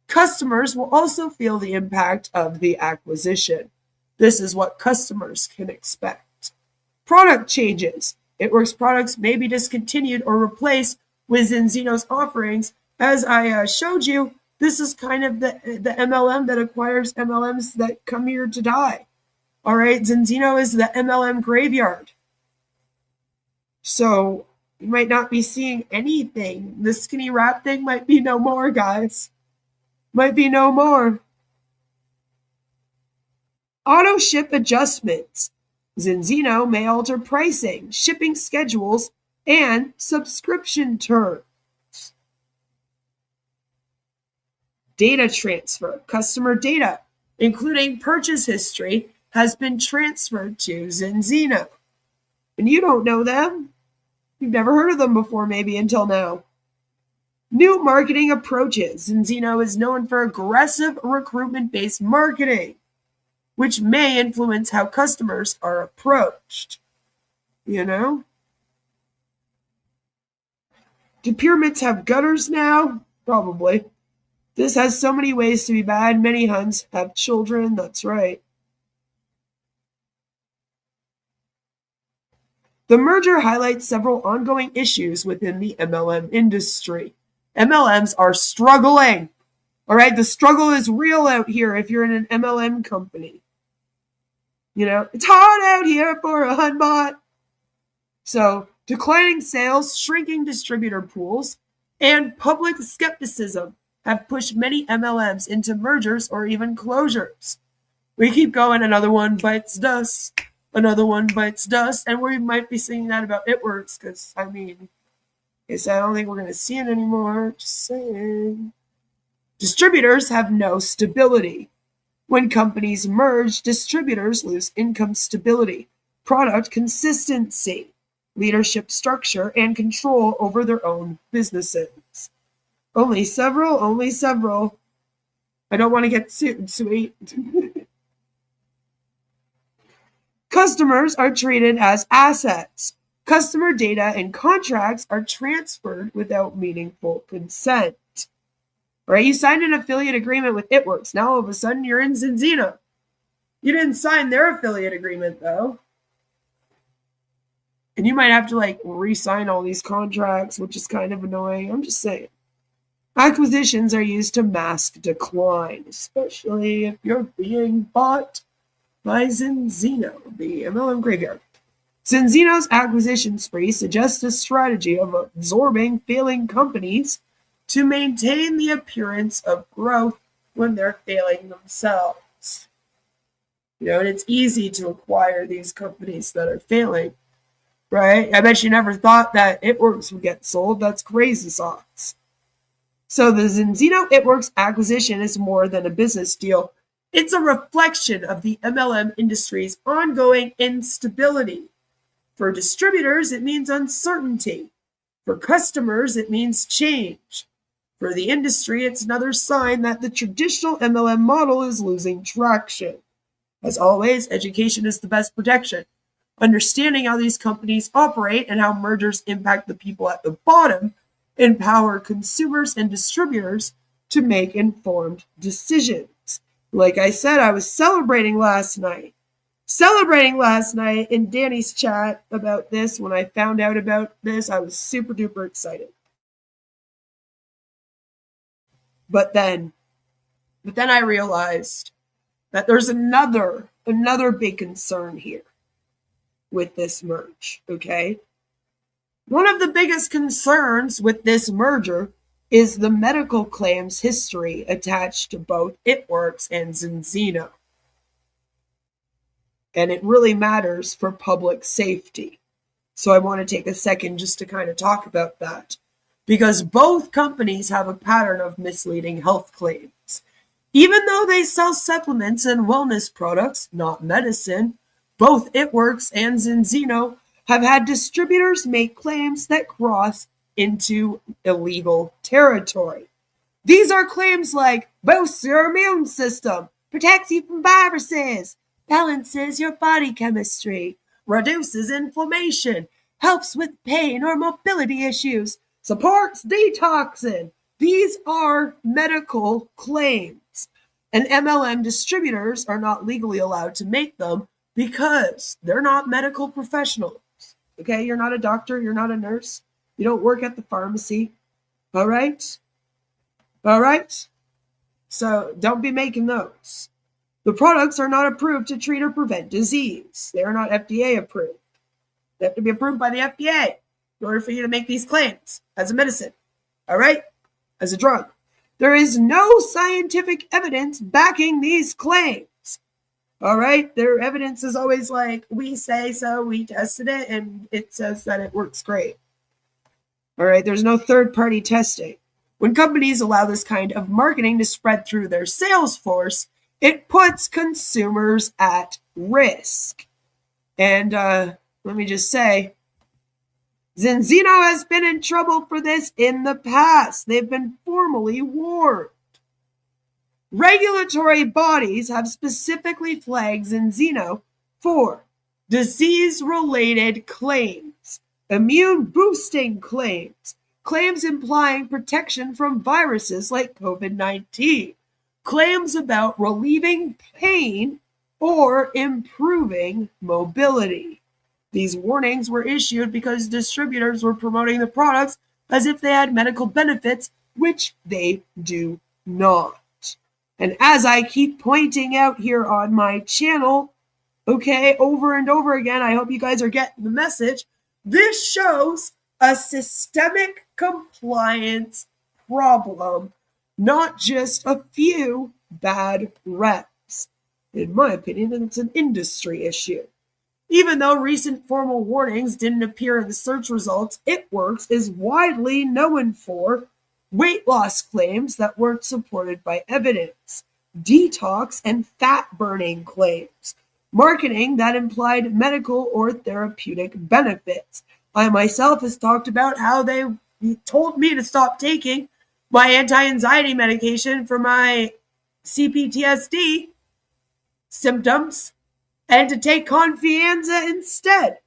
Customers will also feel the impact of the acquisition. This is what customers can expect. Product changes. ItWorks products may be discontinued or replaced with Zinzino's offerings. As I showed you, this is kind of the MLM that acquires MLMs that come here to die. All right, Zinzino is the MLM graveyard. So you might not be seeing anything. The skinny wrap thing might be no more, guys. Might be no more. Auto ship adjustments. Zinzino may alter pricing, shipping schedules, and subscription terms. Data transfer. Customer data, including purchase history, has been transferred to Zinzino. And you don't know them. You've never heard of them before, maybe, until now. New marketing approaches. Zinzino is known for aggressive recruitment-based marketing, which may influence how customers are approached. You know? Do pyramids have gutters now? Probably. This has so many ways to be bad. Many Huns have children. That's right. The merger highlights several ongoing issues within the MLM industry. MLMs are struggling. All right, the struggle is real out here if you're in an MLM company. You know, it's hard out here for a Hunbot. So, declining sales, shrinking distributor pools, and public skepticism have pushed many MLMs into mergers or even closures. We keep going, another one bites dust. Another one bites dust, and we might be seeing that about ItWorks, because, I mean, I don't think we're going to see it anymore. Just saying. Distributors have no stability. When companies merge, distributors lose income stability, product consistency, leadership structure, and control over their own businesses. Only several. I don't want to get too sweet. Customers are treated as assets. Customer data and contracts are transferred without meaningful consent. Right? You signed an affiliate agreement with ItWorks. Now all of a sudden you're in Zinzino. You didn't sign their affiliate agreement though. And you might have to re-sign all these contracts, which is kind of annoying. I'm just saying. Acquisitions are used to mask decline, especially if you're being bought by Zinzino, the MLM graveyard. Zinzino's acquisition spree suggests a strategy of absorbing failing companies to maintain the appearance of growth when they're failing themselves. You know, and it's easy to acquire these companies that are failing, right? I bet you never thought that ItWorks would get sold. That's crazy sauce. So the Zinzino-ItWorks acquisition is more than a business deal. It's a reflection of the MLM industry's ongoing instability. For distributors, it means uncertainty. For customers, it means change. For the industry, it's another sign that the traditional MLM model is losing traction. As always, education is the best protection. Understanding how these companies operate and how mergers impact the people at the bottom empower consumers and distributors to make informed decisions. Like I said, I was celebrating last night in Danny's chat about this. When I found out about this, I was super duper excited. But then I realized that there's another big concern here with this merge, okay? One of the biggest concerns with this merger is the medical claims history attached to both ItWorks and Zinzino. And it really matters for public safety. So I want to take a second just to kind of talk about that. Because both companies have a pattern of misleading health claims. Even though they sell supplements and wellness products, not medicine, both ItWorks and Zinzino have had distributors make claims that cross into illegal territory. These are claims like boosts your immune system, protects you from viruses, balances your body chemistry, reduces inflammation, helps with pain or mobility issues, supports detoxing. These are medical claims. And MLM distributors are not legally allowed to make them because they're not medical professionals. Okay, you're not a doctor, you're not a nurse, you don't work at the pharmacy. All right? All right? So don't be making those. The products are not approved to treat or prevent disease. They are not FDA approved. They have to be approved by the FDA in order for you to make these claims as a medicine. All right? As a drug. There is no scientific evidence backing these claims. All right? Their evidence is always like, we say so, we tested it, and it says that it works great. All right? There's no third-party testing. When companies allow this kind of marketing to spread through their sales force, it puts consumers at risk. And let me just say, Zinzino has been in trouble for this in the past. They've been formally warned. Regulatory bodies have specifically flagged Zinzino for disease-related claims, immune-boosting claims, claims implying protection from viruses like COVID-19, claims about relieving pain or improving mobility. These warnings were issued because distributors were promoting the products as if they had medical benefits, which they do not. And as I keep pointing out here on my channel, okay, over and over again, I hope you guys are getting the message. This shows a systemic compliance problem, not just a few bad reps. In my opinion, it's an industry issue. Even though recent formal warnings didn't appear in the search results, ItWorks is widely known for weight loss claims that weren't supported by evidence, detox and fat-burning claims, marketing that implied medical or therapeutic benefits. I myself has talked about how they told me to stop taking my anti-anxiety medication for my CPTSD symptoms and to take Confianza instead.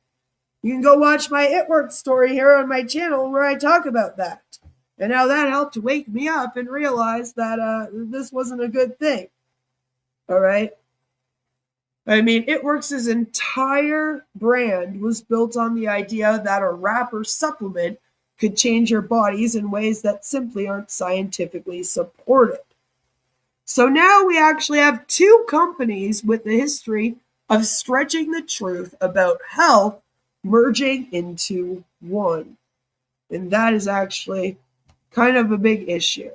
You can go watch my ItWorks story here on my channel where I talk about that. And how that helped wake me up and realize that this wasn't a good thing. All right? I mean, ItWorks' entire brand was built on the idea that a wrap or supplement could change your bodies in ways that simply aren't scientifically supported. So now we actually have two companies with a history of stretching the truth about health merging into one. And that is actually kind of a big issue.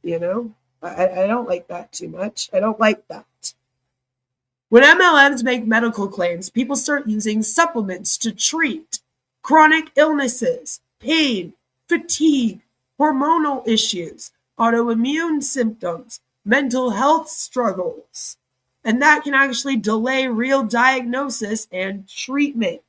You know, I don't like that too much. I don't like that. When MLMs make medical claims, people start using supplements to treat chronic illnesses, pain, fatigue, hormonal issues, autoimmune symptoms, mental health struggles. And that can actually delay real diagnosis and treatment.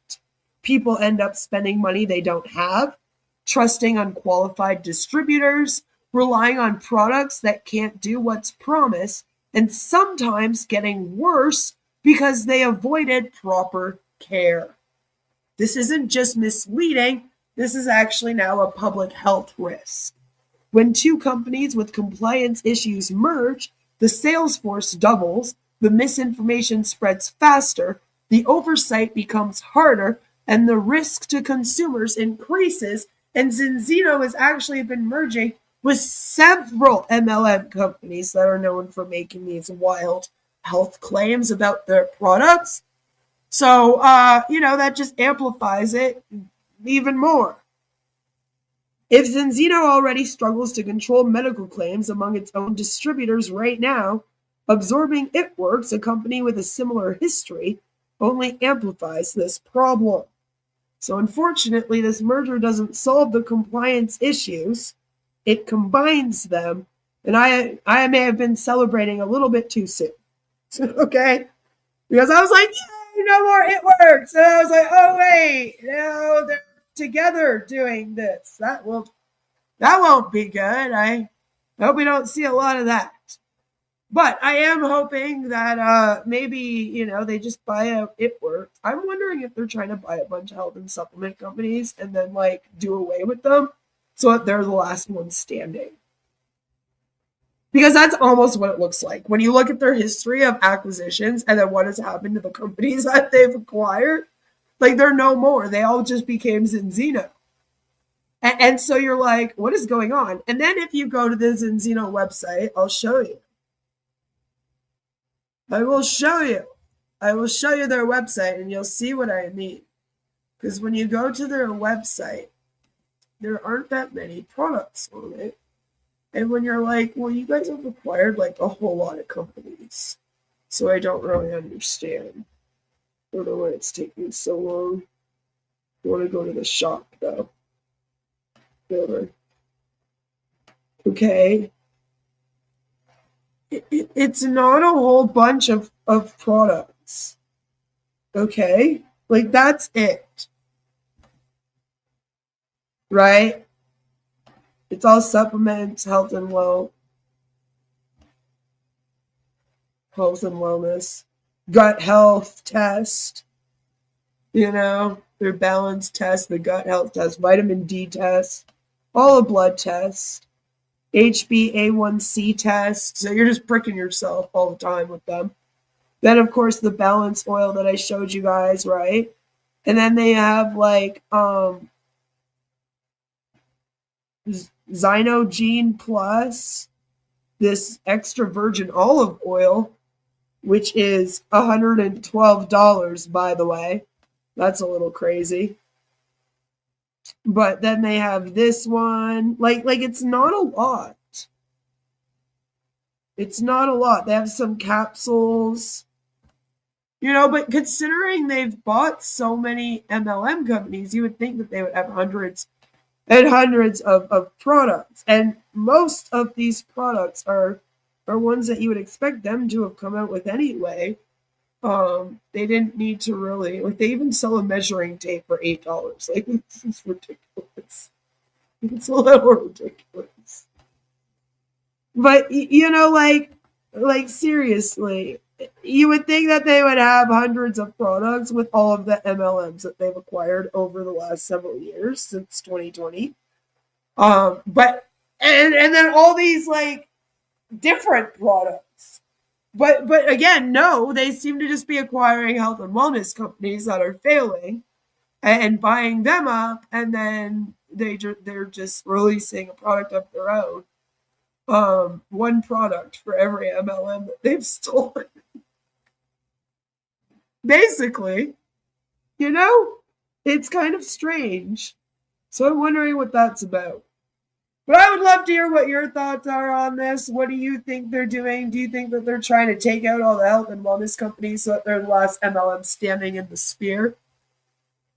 People end up spending money they don't have, trusting unqualified distributors, relying on products that can't do what's promised, and sometimes getting worse because they avoided proper care. This isn't just misleading, this is actually now a public health risk. When two companies with compliance issues merge, the sales force doubles, the misinformation spreads faster, the oversight becomes harder, and the risk to consumers increases. And Zinzino has actually been merging with several MLM companies that are known for making these wild health claims about their products. So, that just amplifies it even more. If Zinzino already struggles to control medical claims among its own distributors right now, absorbing ItWorks, a company with a similar history, only amplifies this problem. So unfortunately, this merger doesn't solve the compliance issues. It combines them. And I may have been celebrating a little bit too soon. Okay? Because I was like, yay, no more ItWorks. And I was like, oh, wait, no, they're together doing this. That won't be good. I hope we don't see a lot of that. But I am hoping that maybe, they just buy out ItWorks. I'm wondering if they're trying to buy a bunch of health and supplement companies and then do away with them so that they're the last ones standing. Because that's almost what it looks like. When you look at their history of acquisitions and then what has happened to the companies that they've acquired, they're no more. They all just became Zinzino. And so you're like, what is going on? And then if you go to the Zinzino website, I'll show you. I will show you their website and you'll see what I mean. Because when you go to their website, there aren't that many products on it. And when you're like, well, you guys have acquired a whole lot of companies. So I don't really understand. I don't know why it's taking so long. I want to go to the shop though. There. Okay. It's not a whole bunch of products. Okay? That's it. Right? It's all supplements, health and wellness, gut health test, their balance test, the gut health test, vitamin D test, all a blood test. HbA1c test. So you're just pricking yourself all the time with them. Then, of course, the balance oil that I showed you guys, right? And then they have Zinogene Plus, this extra virgin olive oil, which is $112, by the way. That's a little crazy. But then they have this one. It's not a lot. It's not a lot. They have some capsules. But considering they've bought so many MLM companies, you would think that they would have hundreds and hundreds of products. And most of these products are ones that you would expect them to have come out with anyway. They didn't need to really, they even sell a measuring tape for $8. This is ridiculous. It's a little ridiculous. But, seriously, you would think that they would have hundreds of products with all of the MLMs that they've acquired over the last several years since 2020. But, and then all these, different products. But again, no, they seem to just be acquiring health and wellness companies that are failing and buying them up, and then they're just releasing a product of their own. One product for every MLM that they've stolen. Basically, it's kind of strange. So I'm wondering what that's about. But I would love to hear what your thoughts are on this. What do you think they're doing? Do you think that they're trying to take out all the health and wellness companies so that they're the last MLM standing in the spear?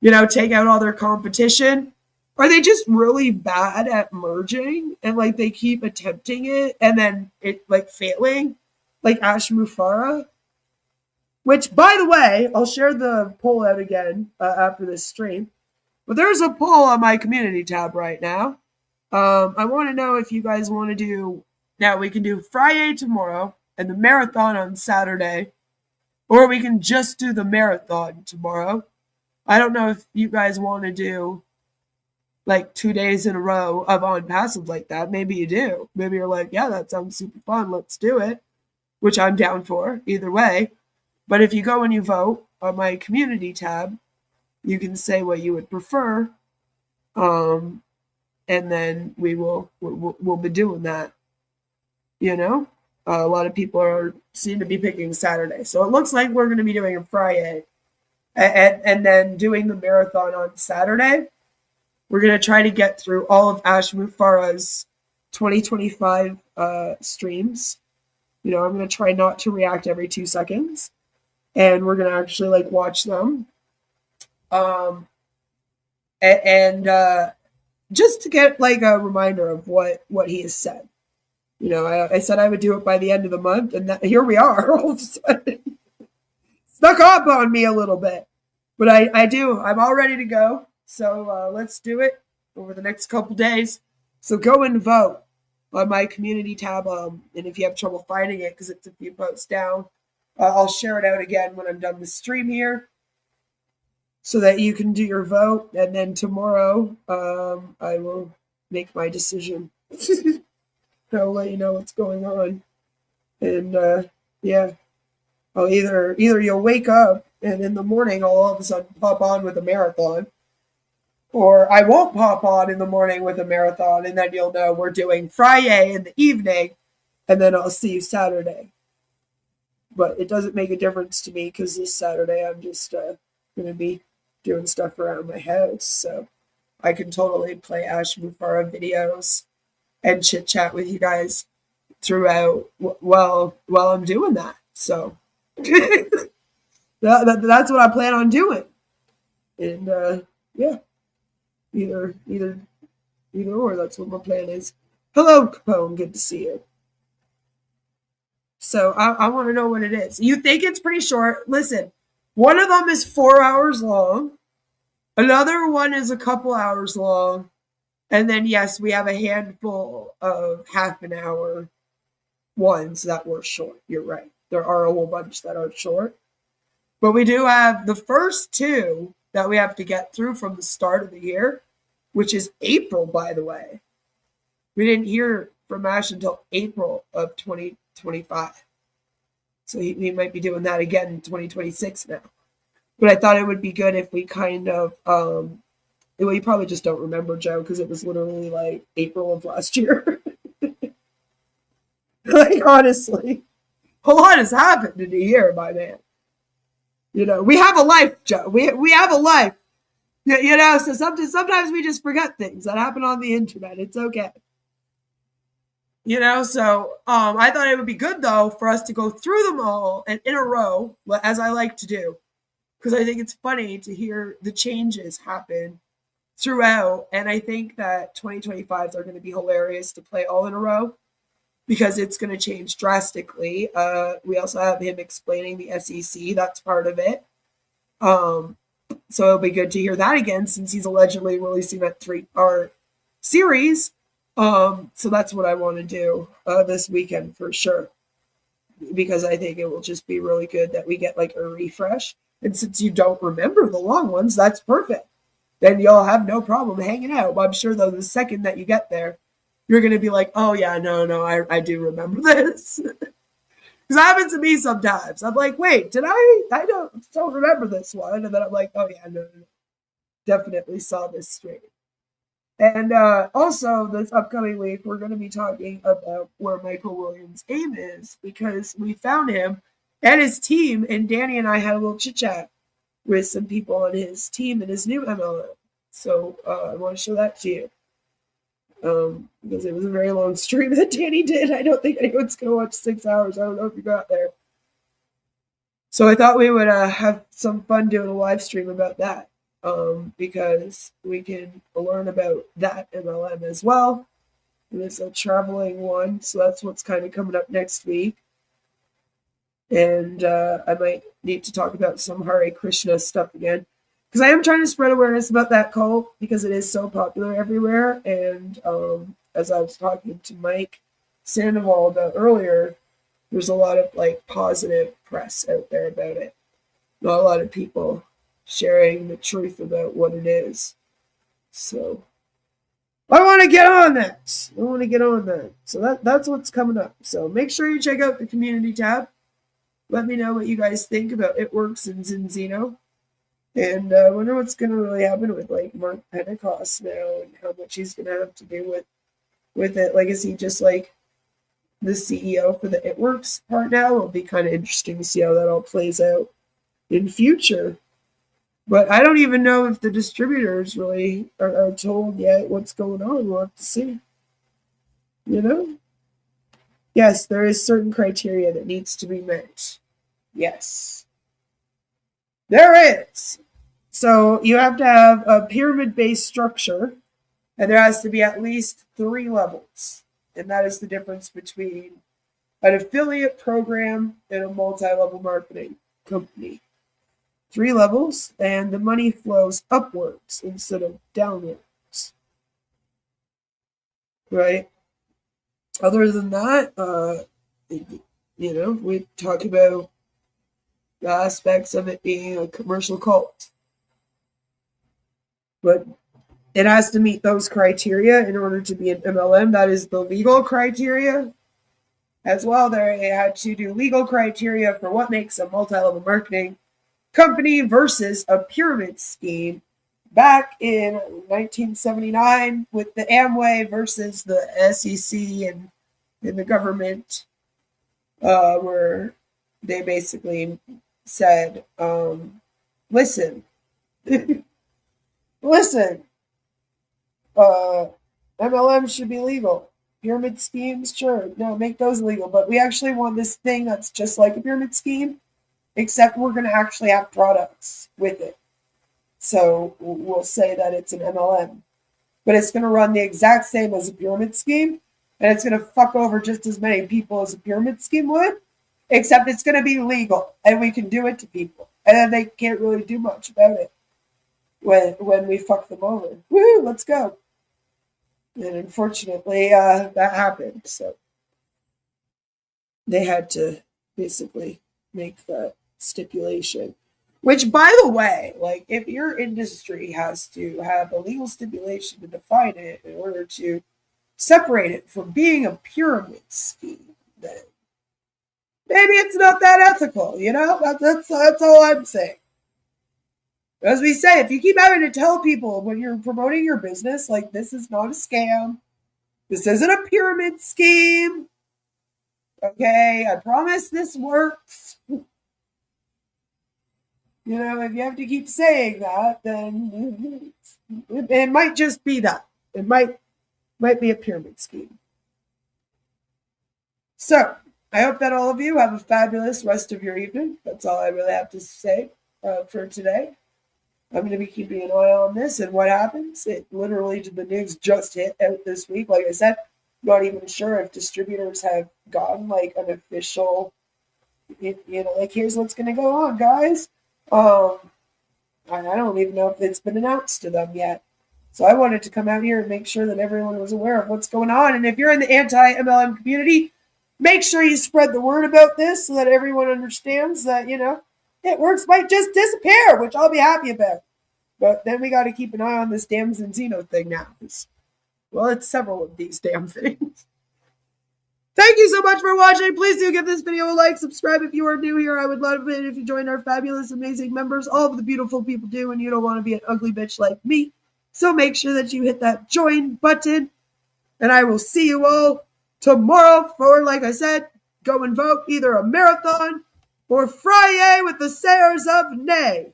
Take out all their competition? Are they just really bad at merging and they keep attempting it and then it failing? Like Ash Mufara? Which, by the way, I'll share the poll out again after this stream. But there's a poll on my community tab right now. I want to know if you guys want to do, now we can do Friday tomorrow and the marathon on Saturday, or we can just do the marathon tomorrow. I don't know if you guys want to do 2 days in a row of on passive like that. Maybe you do. Maybe you're like, yeah, that sounds super fun. Let's do it, which I'm down for either way. But if you go and you vote on my community tab, you can say what you would prefer. And then we'll be doing that. A lot of people seem to be picking Saturday. So it looks like we're going to be doing a Friday and then doing the marathon on Saturday. We're going to try to get through all of Ash Mufara's 2025 streams. I'm going to try not to react every 2 seconds. And we're going to actually watch them. Just to get a reminder of what he has said. I said I would do it by the end of the month, and here we are all of a sudden. Snuck up on me a little bit. But I do. I'm all ready to go. So let's do it over the next couple days. So go and vote. on my community tab. And if you have trouble finding it because it's a few posts down, I'll share it out again when I'm done the stream here so that you can do your vote. And then tomorrow, I will make my decision. I'll let you know what's going on. And yeah, I'll either you'll wake up and in the morning I'll all of a sudden pop on with a marathon, or I won't pop on in the morning with a marathon, and then you'll know we're doing Friday in the evening, and then I'll see you Saturday. But it doesn't make a difference to me because this Saturday I'm just going to be doing stuff around my house, so I can totally play Ash Mufara videos and chit chat with you guys throughout while I'm doing that. So that's what I plan on doing. And yeah, either or. That's what my plan is. Hello, Capone. Good to see you. So I want to know what it is. You think it's pretty short? Listen, one of them is 4 hours long. Another one is a couple hours long. And then, yes, we have a handful of half an hour ones that were short. You're right. There are a whole bunch that are short. But we do have the first two that we have to get through from the start of the year, which is April, by the way. We didn't hear from Ash until April of 2025. So he might be doing that again in 2026 now. But I thought it would be good if we kind of, well, you probably just don't remember, Joe, because it was literally like April of last year. Like, honestly, a lot has happened in a year, my man. You know, we have a life, Joe. We have a life. You know, so sometimes we just forget things that happen on the internet. It's okay. You know, so I thought it would be good, though, for us to go through them all and in a row, as I like to do, because I think it's funny to hear the changes happen throughout. And I think that 2025s are going to be hilarious to play all in a row because it's going to change drastically. We also have him explaining the SEC. That's part of it. So it'll be good to hear that again since he's allegedly releasing that 3-part series. So that's what I want to do this weekend for sure, because I think it will just be really good that we get like a refresh. And since you don't remember the long ones, that's perfect. Then you'll have no problem hanging out. But I'm sure, though, the second that you get there, you're going to be like, oh, yeah, no, I do remember this. Because it happens to me sometimes. I'm like, wait, did I don't remember this one. And then I'm like, oh, yeah, no. Definitely saw this stream. And also, this upcoming week, we're going to be talking about where Michael Williams' aim is, because we found him and his team, and Danny and I had a little chit-chat with some people on his team and his new MLM. So I want to show that to you. Because it was a very long stream that Danny did. I don't think anyone's going to watch 6 hours. I don't know if you got there. So I thought we would have some fun doing a live stream about that. Because we can learn about that MLM as well. And it's a traveling one, so that's what's kind of coming up next week. And I might need to talk about some Hare Krishna stuff again, because I am trying to spread awareness about that cult because it is so popular everywhere. And as I was talking to Mike Sandoval about earlier, there's a lot of like positive press out there about it. Not a lot of people sharing the truth about what it is. So I want to get on that. So that's what's coming up. So make sure you check out the community tab. Let me know what you guys think about ItWorks and Zinzino. And I wonder what's going to really happen with like Mark Pentecost now and how much he's going to have to do with it. Like, is he just like the CEO for the ItWorks part now? It'll be kind of interesting to see how that all plays out in future. But I don't even know if the distributors really are told yet what's going on. We'll have to see. You know? Yes, there is certain criteria that needs to be met. Yes. There is. So you have to have a pyramid-based structure, and there has to be at least 3 levels. And that is the difference between an affiliate program and a multi-level marketing company. 3 levels, and the money flows upwards instead of downwards. Right? Other than that, you know, we talk about the aspects of it being a commercial cult. But it has to meet those criteria in order to be an MLM. That is the legal criteria. As well, they had to do legal criteria for what makes a multi-level marketing company versus a pyramid scheme. Back in 1979 with the Amway versus the SEC and the government, where they basically said, listen, listen, MLM should be legal. Pyramid schemes, sure, no, make those legal. But we actually want this thing that's just like a pyramid scheme, except we're going to actually have products with it. So we'll say that it's an MLM. But it's going to run the exact same as a pyramid scheme, and it's going to fuck over just as many people as a pyramid scheme would, except it's going to be legal, and we can do it to people. And then they can't really do much about it when we fuck them over. Woo, let's go. And unfortunately, that happened. So they had to basically make that stipulation. Which, by the way, like, if your industry has to have a legal stipulation to define it in order to separate it from being a pyramid scheme, then maybe it's not that ethical, you know? That's all I'm saying. As we say, if you keep having to tell people when you're promoting your business, like, this is not a scam, this isn't a pyramid scheme, okay, I promise this works. You know, if you have to keep saying that, then it might just be that. It might be a pyramid scheme. So, I hope that all of you have a fabulous rest of your evening. That's all I really have to say for today. I'm going to be keeping an eye on this and what happens. It literally, the news just hit out this week. Like I said, not even sure if distributors have gotten like an official, you know, like, here's what's going to go on, guys. I don't even know if it's been announced to them yet. So I wanted to come out here and make sure that everyone was aware of what's going on. And if you're in the anti-MLM community, make sure you spread the word about this so that everyone understands that, you know, ItWorks might just disappear, which I'll be happy about. But then we got to keep an eye on this damn Zinzino thing now. Well, it's several of these damn things. Thank you so much for watching. Please do give this video a like, subscribe if you are new here. I would love it if you join our fabulous, amazing members. All of the beautiful people do, and you don't want to be an ugly bitch like me. So make sure that you hit that join button. And I will see you all tomorrow for, like I said, go and vote either a marathon or Friday with the Sayers of Nay.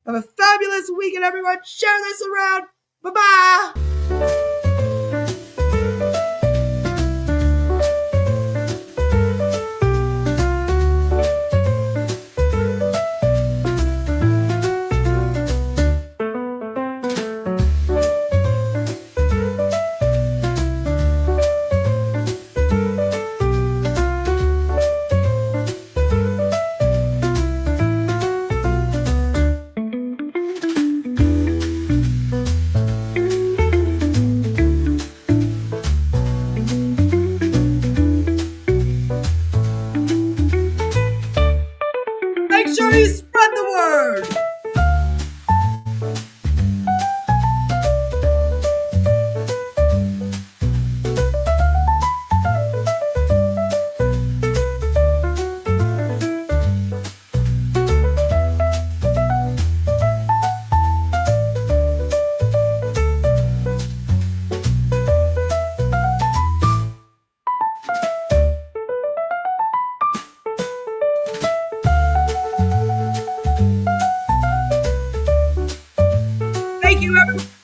Have a fabulous weekend, everyone. Share this around. Bye-bye. Make sure you spread the word. Thank you, everyone.